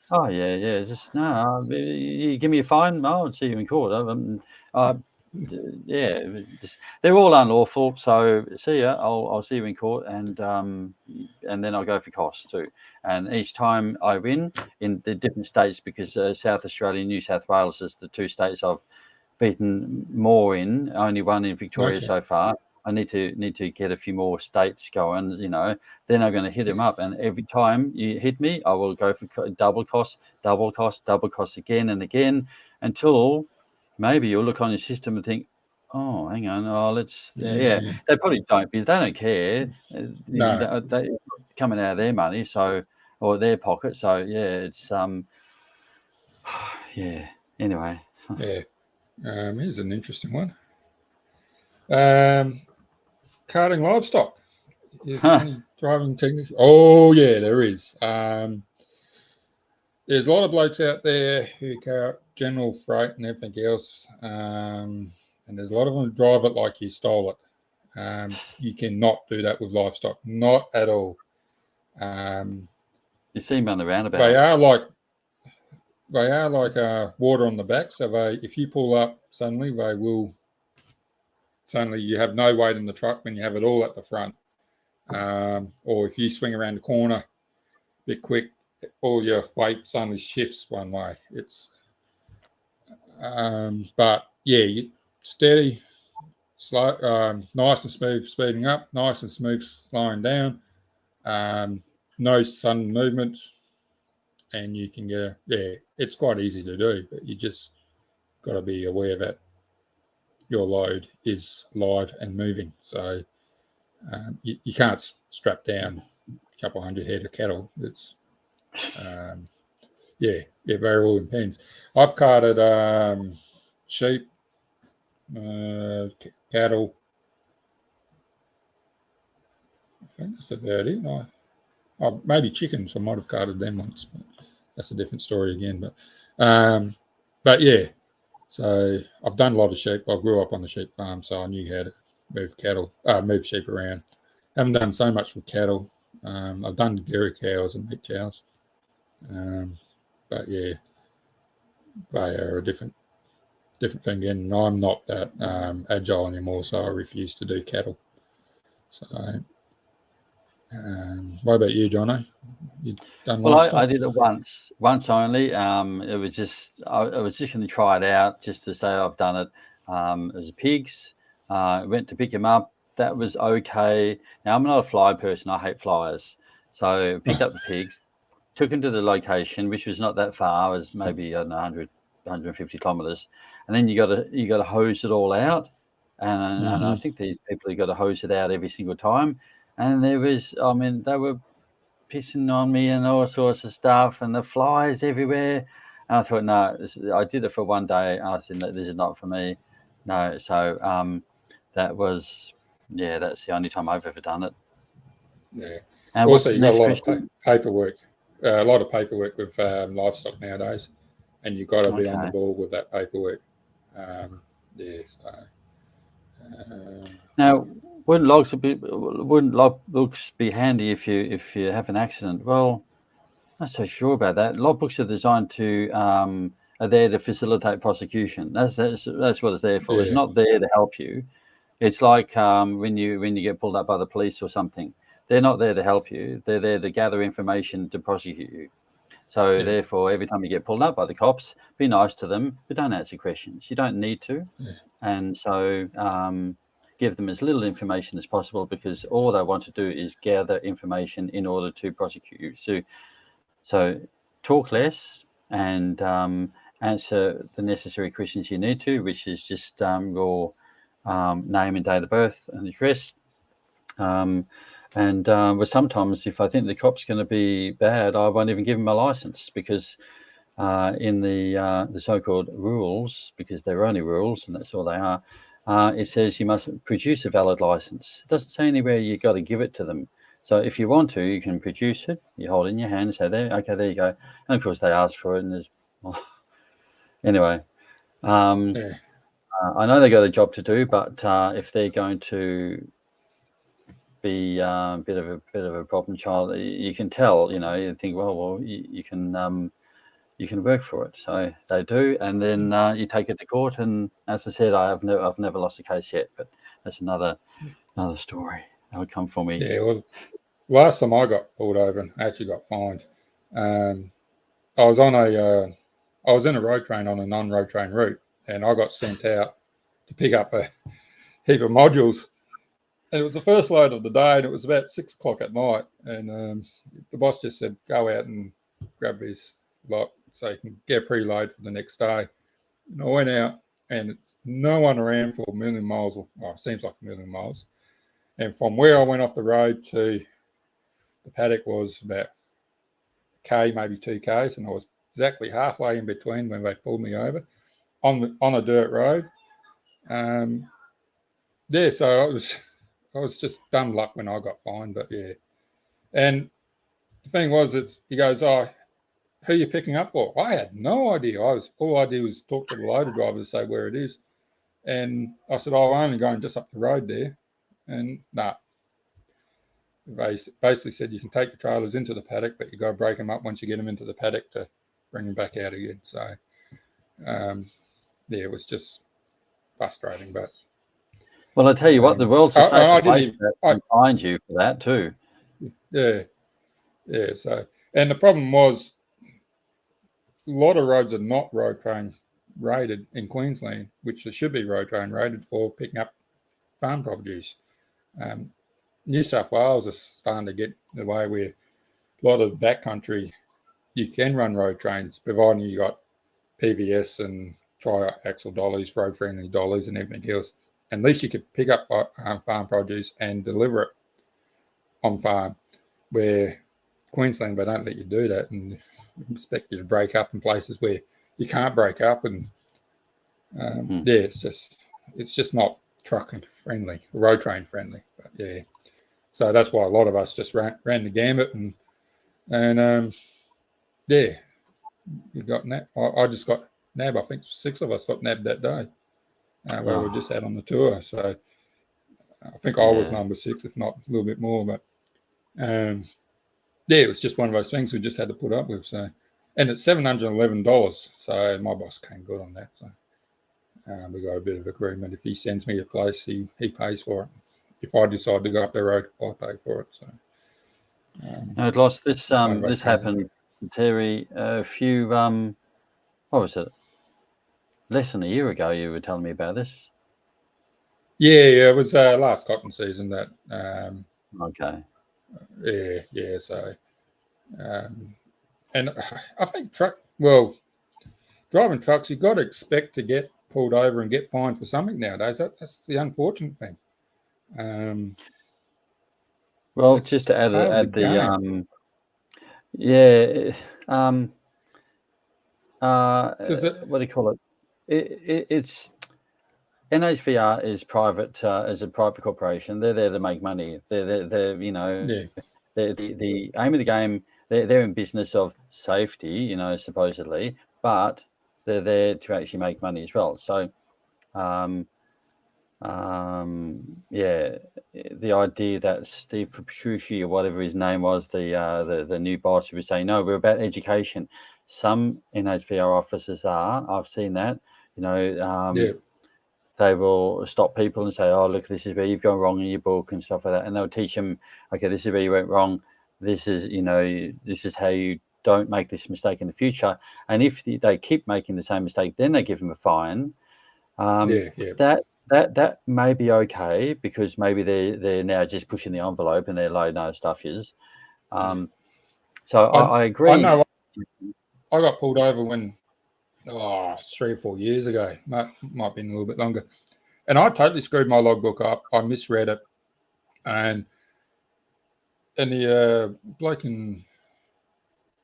Oh yeah. Just no. You give me a fine, I'll see you in court. Yeah, they're all unlawful. So see ya. I'll see you in court, and then I'll go for costs too. And each time I win in the different states, because South Australia and New South Wales is the 2 states I've beaten more in. Only 1 in Victoria so far. I need to get a few more states going, then I'm going to hit them up. And every time you hit me, I will go for double cost again and again, until maybe you'll look on your system and think, oh, hang on, let's, They probably don't, because they don't care. No. They're coming out of their money, or their pocket. So yeah, it's yeah. Anyway. Yeah. Here's an interesting one. Carting livestock. Is any driving technique? Oh yeah, there is. There's a lot of blokes out there who car general freight and everything else, and there's a lot of them who drive it like you stole it. You cannot do that with livestock, not at all. You see them on the roundabout. They are like water on the back. So if you pull up suddenly, they will. Suddenly you have no weight in the truck when you have it all at the front. Or if you swing around the corner a bit quick, all your weight suddenly shifts one way. It's but yeah, steady, slow, nice and smooth speeding up, nice and smooth slowing down, no sudden movements, and you can get it's quite easy to do, but you just got to be aware that your load is live and moving. So you can't strap down a couple hundred head of cattle. It's very all depends. I've carted sheep, cattle. I think that's about it. Maybe chickens. I might have carted them once, but that's a different story again. But yeah. So I've done a lot of sheep. I grew up on the sheep farm, so I knew how to move sheep around. Haven't done so much with cattle. I've done dairy cows and meat cows. But yeah, they are a different thing. And I'm not that agile anymore, so I refuse to do cattle. So, what about you, Jono? You done livestock? I did it once only. It was just I was just going to try it out, just to say I've done it. It was pigs. Went to pick him up. That was okay. Now, I'm not a fly person. I hate flyers. So picked up the pigs, took him to the location, which was not that far. It was maybe 100, 150 kilometres. And then you got to hose it all out. And I think these people have got to hose it out every single time. And there was, they were pissing on me and all sorts of stuff, and the flies everywhere. And I thought, no, I did it for one day. And I said, no, this is not for me. No, so that was, that's the only time I've ever done it. Yeah. And also, you got a lot of Christian? paperwork, with livestock nowadays, and you've got to be on the ball with that paperwork. Now, wouldn't logbooks be handy if you have an accident? Well, I'm not so sure about that. Logbooks are designed to are there to facilitate prosecution. That's what it's there for. Yeah. It's not there to help you. It's like when you get pulled up by the police or something. They're not there to help you. They're there to gather information to prosecute you. So therefore, every time you get pulled up by the cops, be nice to them, but don't answer questions. You don't need to. Yeah. And so give them as little information as possible, because all they want to do is gather information in order to prosecute you. So talk less and answer the necessary questions you need to, which is just your name and date of birth and address. But sometimes if I think the cop's going to be bad, I won't even give him a license, because in the so-called rules, because they're only rules and that's all they are, it says you must produce a valid license. It doesn't say anywhere you've got to give it to them. So if you want to, you can produce it. You hold it in your hand and say, there you go. And of course they ask for it, and there's anyway. I know they got a job to do, but if they're going to be a bit of a problem child, you can tell. You think, well, you can work for it. So they do, and then you take it to court. And as I said, I've never lost a case yet, but that's another story. That would come for me. Yeah. Well, last time I got pulled over and actually got fined, I was in a road train on a non-road train route, and I got sent out to pick up a heap of modules. And it was the first load of the day, and it was about 6 o'clock at night. And the boss just said, go out and grab his lot so you can get a preload for the next day. And I went out, and it's no one around for a million miles. Well, it seems like a million miles. And from where I went off the road to the paddock was about K, maybe 2 Ks, and I was exactly halfway in between when they pulled me over on a dirt road. So I was just dumb luck when I got fined, but yeah. And the thing was, he goes, "Oh, who are you picking up for?" I had no idea. All I did was talk to the loader driver to say where it is, and I said, "Oh, I'm only going just up the road there," and nah. They basically said you can take the trailers into the paddock, but you got to break them up once you get them into the paddock to bring them back out again. So, it was just frustrating, but. Well, I tell you what, the world's a safer place to find you for that too. Yeah. So, and the problem was, a lot of roads are not road train rated in Queensland, which they should be road train rated for picking up farm produce. New South Wales is starting to get the way where a lot of backcountry you can run road trains, providing you got PVS and tri-axle dollies, road-friendly dollies, and everything else. At least you could pick up farm produce and deliver it on farm, where Queensland, they don't let you do that and expect you to break up in places where you can't break up. And it's just not trucking friendly, road train friendly. But yeah, so that's why a lot of us just ran the gambit and you got nabbed. I just got nabbed. I think 6 of us got nabbed that day. Where we were just out on the tour. So I think I was number 6, if not a little bit more. But it was just one of those things we just had to put up with. So, and it's $711. So my boss came good on that. So we got a bit of agreement. If he sends me a place, he pays for it. If I decide to go up the road, I pay for it. So no, Loss, this happened, Terry, a few what was it? Less than a year ago, you were telling me about this. Yeah, it was last cotton season that. Okay. Yeah. So, and I think driving trucks, you've got to expect to get pulled over and get fined for something nowadays. That's the unfortunate thing. Well, just to add the Yeah. Because What do you call it? It's NHVR is private, is a private corporation. They're there to make money. They're you know, yeah, the aim of the game. They're in business of safety, you know, supposedly, but they're there to actually make money as well. So, yeah, the idea that Steve Petrucci or whatever his name was, the new boss, who was saying, no, we're about education. Some NHVR officers are. I've seen that. You know, yeah, they will stop people and say, oh, look, this is where you've gone wrong in your book and stuff like that. And they'll teach them, okay, this is where you went wrong. This is, you know, this is how you don't make this mistake in the future. And if they keep making the same mistake, then they give them a fine. yeah. That may be okay, because maybe they're now just pushing the envelope and they're low no stuff is. So I agree. I know. I got pulled over when 3 or 4 years ago. Might have been a little bit longer, and I totally screwed my logbook up. I misread it, and the bloke in,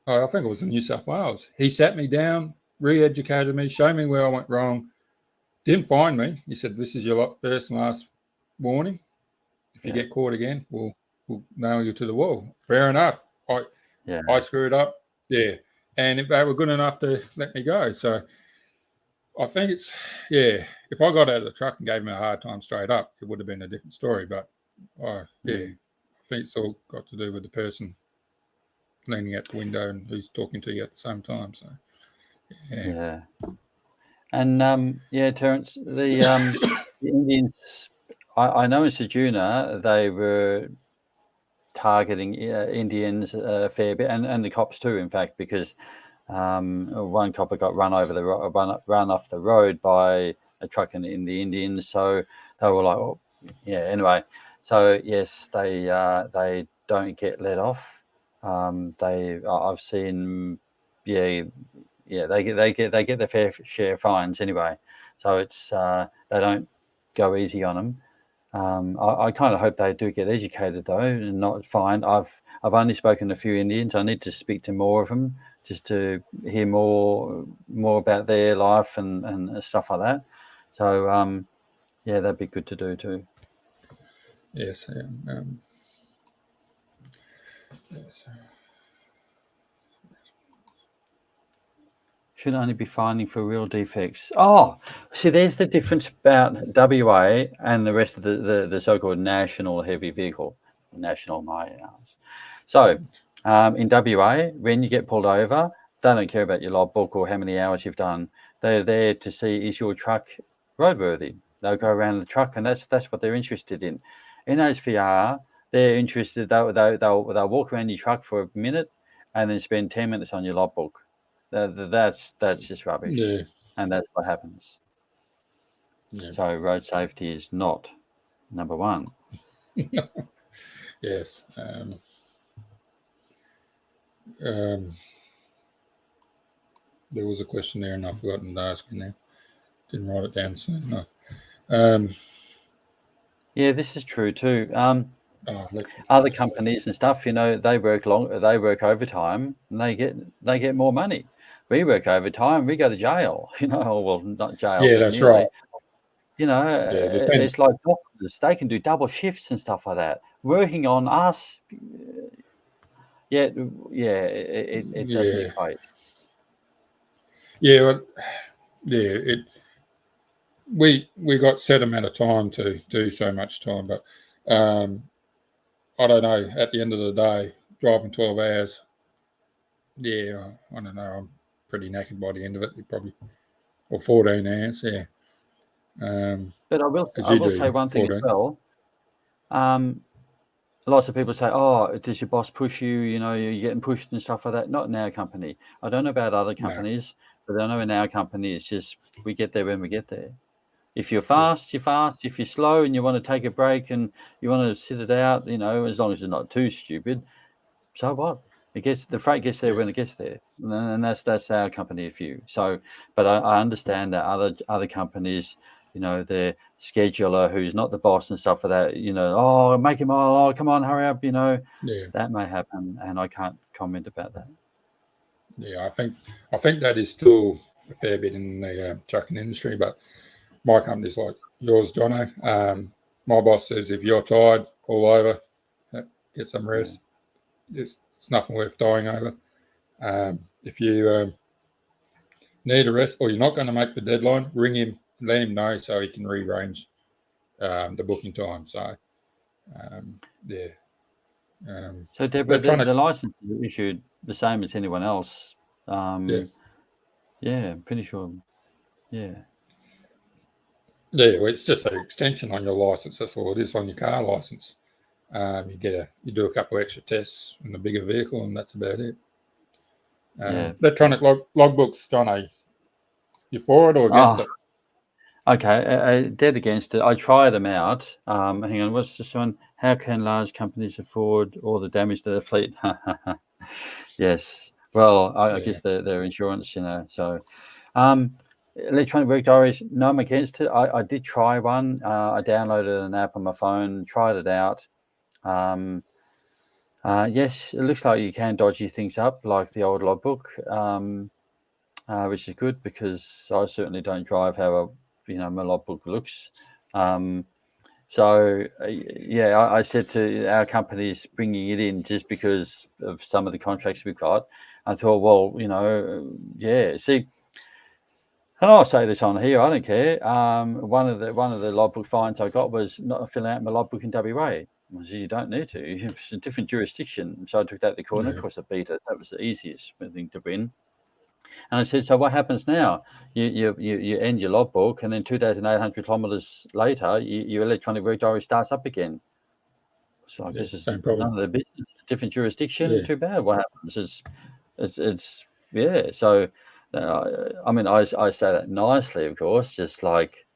I think it was in New South Wales, he sat me down, re-educated me, showed me where I went wrong. Didn't fine me. He said, "This is your first and last warning. If you get caught again, we'll nail you to the wall." Fair enough. I screwed up. Yeah. And if they were good enough to let me go. So I think it's, if I got out of the truck and gave him a hard time straight up, it would have been a different story. But I think it's all got to do with the person leaning out the window and who's talking to you at the same time. So, yeah. And Terence, the Indians, I know in Ceduna they were targeting Indians a fair bit, and the cops too, in fact, because one copper got run off the road by a truck in the Indians. So they were like, oh, yeah. Anyway, so yes, they don't get let off. I've seen, they get their fair share of fines anyway. So it's they don't go easy on them. I kind of hope they do get educated though, and not fined. I've only spoken to a few Indians. I need to speak to more of them just to hear more about their life and stuff like that. So that'd be good to do too. Yes. Yes. Should only be fining for real defects. Oh, see, there's the difference about WA and the rest of the so-called national heavy vehicle. National, my hours. So in WA, when you get pulled over, they don't care about your logbook or how many hours you've done. They're there to see, is your truck roadworthy? They'll go around the truck, and that's what they're interested in. In HVR, they're interested. They'll walk around your truck for a minute, and then spend 10 minutes on your logbook. That's just rubbish. Yeah. And that's what happens. Yeah. So road safety is not number one. Yes. There was a question there, and I've forgotten to ask you now. Didn't write it down soon enough. Yeah, this is true too. Electric. Other companies and stuff, they work overtime, and they get more money. We work overtime, we go to jail. Well, not jail. Yeah, that's right. It's like doctors; they can do double shifts and stuff like that, working on us. It doesn't equate. Yeah, we got set amount of time to do so much time, but I don't know. At the end of the day, driving 12 hours, I don't know. I'm pretty knackered by the end of it. Probably, or 14 hours, yeah. But I will say one thing as well. Lots of people say, "Oh, does your boss push you? You're getting pushed and stuff like that." Not in our company. I don't know about other companies, but I know in our company, it's just we get there when we get there. If you're fast, you're fast. If you're slow and you want to take a break and you want to sit it out, as long as it's not too stupid, so what? The freight gets there when it gets there, and that's our company view. So, but I understand that other companies, they're scheduler who's not the boss and stuff like that, oh, make him, oh, come on, hurry up, Yeah. that may happen, and I can't comment about that. Yeah, I think that is still a fair bit in the trucking industry, but my company's like yours, Jono. My boss says if you're tired, pull over, get some rest. It's nothing worth dying over. If you need a rest or you're not going to make the deadline, ring him, let him know so he can rearrange the booking time. So, yeah. So, Deborah, the license is issued the same as anyone else. Yeah, I'm pretty sure. Yeah. Yeah, well, it's just an extension on your license. That's all it is on your car license. You do a couple of extra tests in the bigger vehicle, and that's about it. Electronic logbooks, Johnny, you for it or against it? Okay, dead against it. I tried them out. Hang on, what's this one? How can large companies afford all the damage to their fleet? Yes. Well, I guess their insurance, So, electronic work diaries. No, I'm against it. I did try one. I downloaded an app on my phone, tried it out. Yes, it looks like you can dodgy things up like the old logbook, which is good because I certainly don't drive how my logbook looks. So I said to our companies bringing it in just because of some of the contracts we've got. I thought, well, see, and I'll say this on here, I don't care. One of the logbook fines I got was not filling out my logbook in WA. I said, you don't need to. It's a different jurisdiction. So I took that to the court, and of course I beat it. That was the easiest thing to win. And I said, so what happens now? You end your logbook, and then 2,800 kilometres later, your electronic work diary starts up again. So I guess it's none of the business. Different jurisdiction. Yeah. Too bad. What happens is So I mean, I say that nicely, of course. Just like,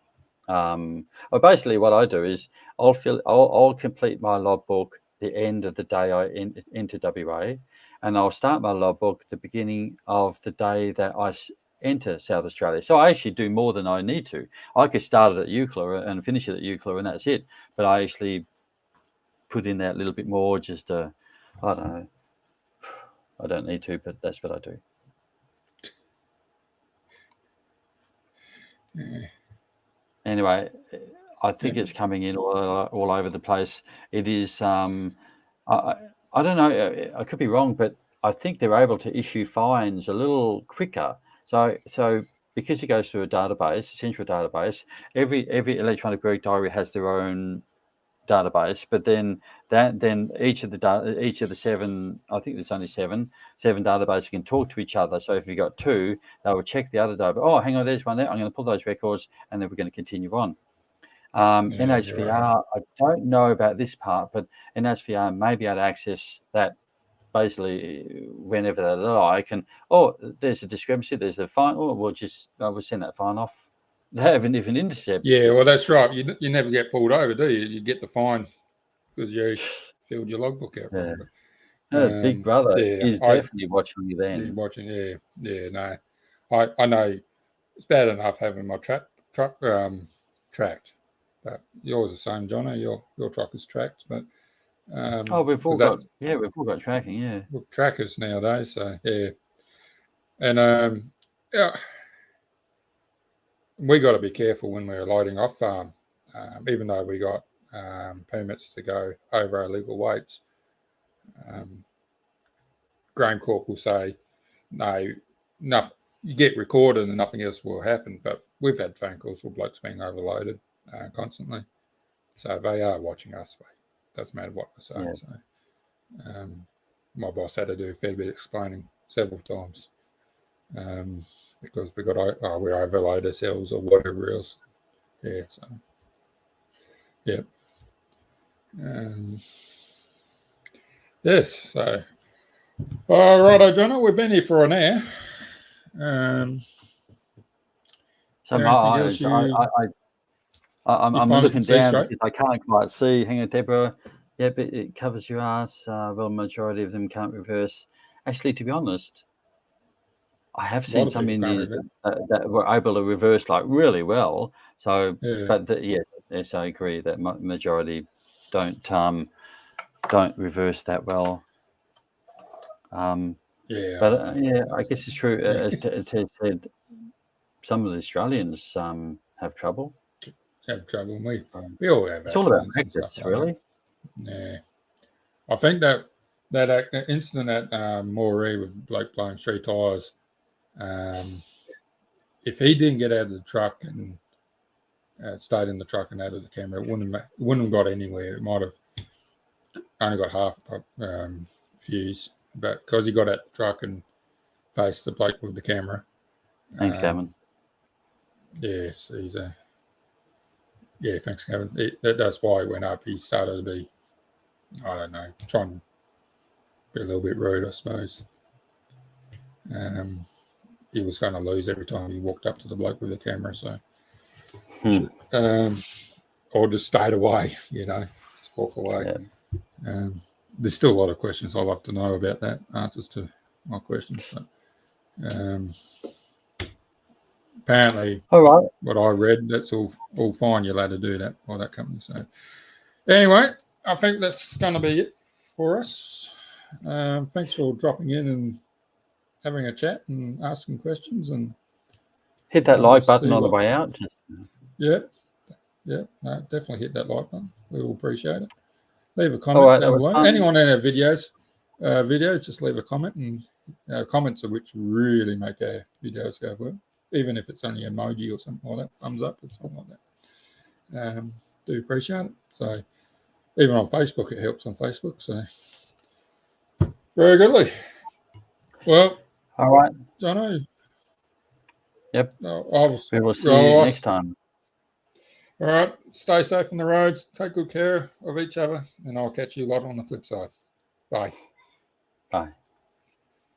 basically, what I do is I'll complete my logbook the end of the day I enter WA. And I'll start my logbook at the beginning of the day that I enter South Australia. So I actually do more than I need to. I could start it at Eucla and finish it at Eucla, and that's it. But I actually put in that little bit more just I don't know. I don't need to, but that's what I do. Yeah. Anyway, I think it's coming in all over the place. It is... I don't know. I could be wrong, but I think they're able to issue fines a little quicker. So because it goes through a database, a central database, every electronic work diary has their own database. But then each of the seven, I think there's only seven databases can talk to each other. So if you've got two, they will check the other database. Oh, hang on, there's one there. I'm going to pull those records, and then we're going to continue on. NHVR, I don't know about this part, but NHVR may be able to access that basically whenever they like. And there's a discrepancy, there's a fine. We'll send that fine off. They have an intercept. Yeah, well, that's right. You never get pulled over, do you? You get the fine because you filled your logbook out. Yeah. Big Brother is definitely watching you then. He's watching, no. I know it's bad enough having my truck tracked. But yours is the same, Johnny. Your truck is tracked, but we've all got tracking, yeah. Trackers nowadays, so yeah, and we got to be careful when we're loading off farm, even though we got permits to go over our legal weights. GrainCorp will say no, you get recorded and nothing else will happen. But we've had phone calls for blokes being overloaded constantly, so they are watching us. Doesn't matter what we say. Yeah. So, my boss had to do a fair bit of explaining several times because we overload ourselves or whatever else. Yeah. So, yeah. Yes. So, all right, Jono, we've been here for an hour. I'm looking down because I can't quite see. Hang on, Deborah. Yeah, but it covers your ass. Well, majority of them can't reverse. Actually, to be honest, I have seen some Indians that were able to reverse like really well. So, but yes, yes, I agree that majority don't reverse that well. Yeah, But yeah, I guess it's true. As Ted said, some of the Australians have trouble. have trouble. And we all have It's all about accidents and stuff practice, like really. that. Yeah, I think that incident at Moree with Blake blowing 3 tyres. If he didn't get out of the truck and stayed in the truck and out of the camera, it wouldn't have got anywhere. It might have only got half fuse, but because he got out the truck and faced the bloke with the camera. Thanks, Gavin. Yes, thanks, Gavin. That's why he went up. He started to be, I don't know, trying to be a little bit rude, I suppose. He was going to lose every time he walked up to the bloke with the camera, so or just stayed away, just walk away. Yeah. There's still a lot of questions I'd love to know about that, answers to my questions, but apparently, all right, what I read, that's all fine. You're allowed to do that by that company. So anyway, I think that's going to be it for us. Thanks for dropping in and having a chat and asking questions, and hit that like button on the way out. Yeah, definitely hit that like button. We will appreciate it. Leave a comment down below. Anyone in our videos, just leave a comment, and comments are which really make our videos go well. Even if it's only emoji or something like that, thumbs up or something like that. Do appreciate it. So even on Facebook, it helps on Facebook. So very goodly. Well, all right, Jono. Yep. We will see you next time. All right. Stay safe on the roads. Take good care of each other, and I'll catch you lot on the flip side. Bye. Bye.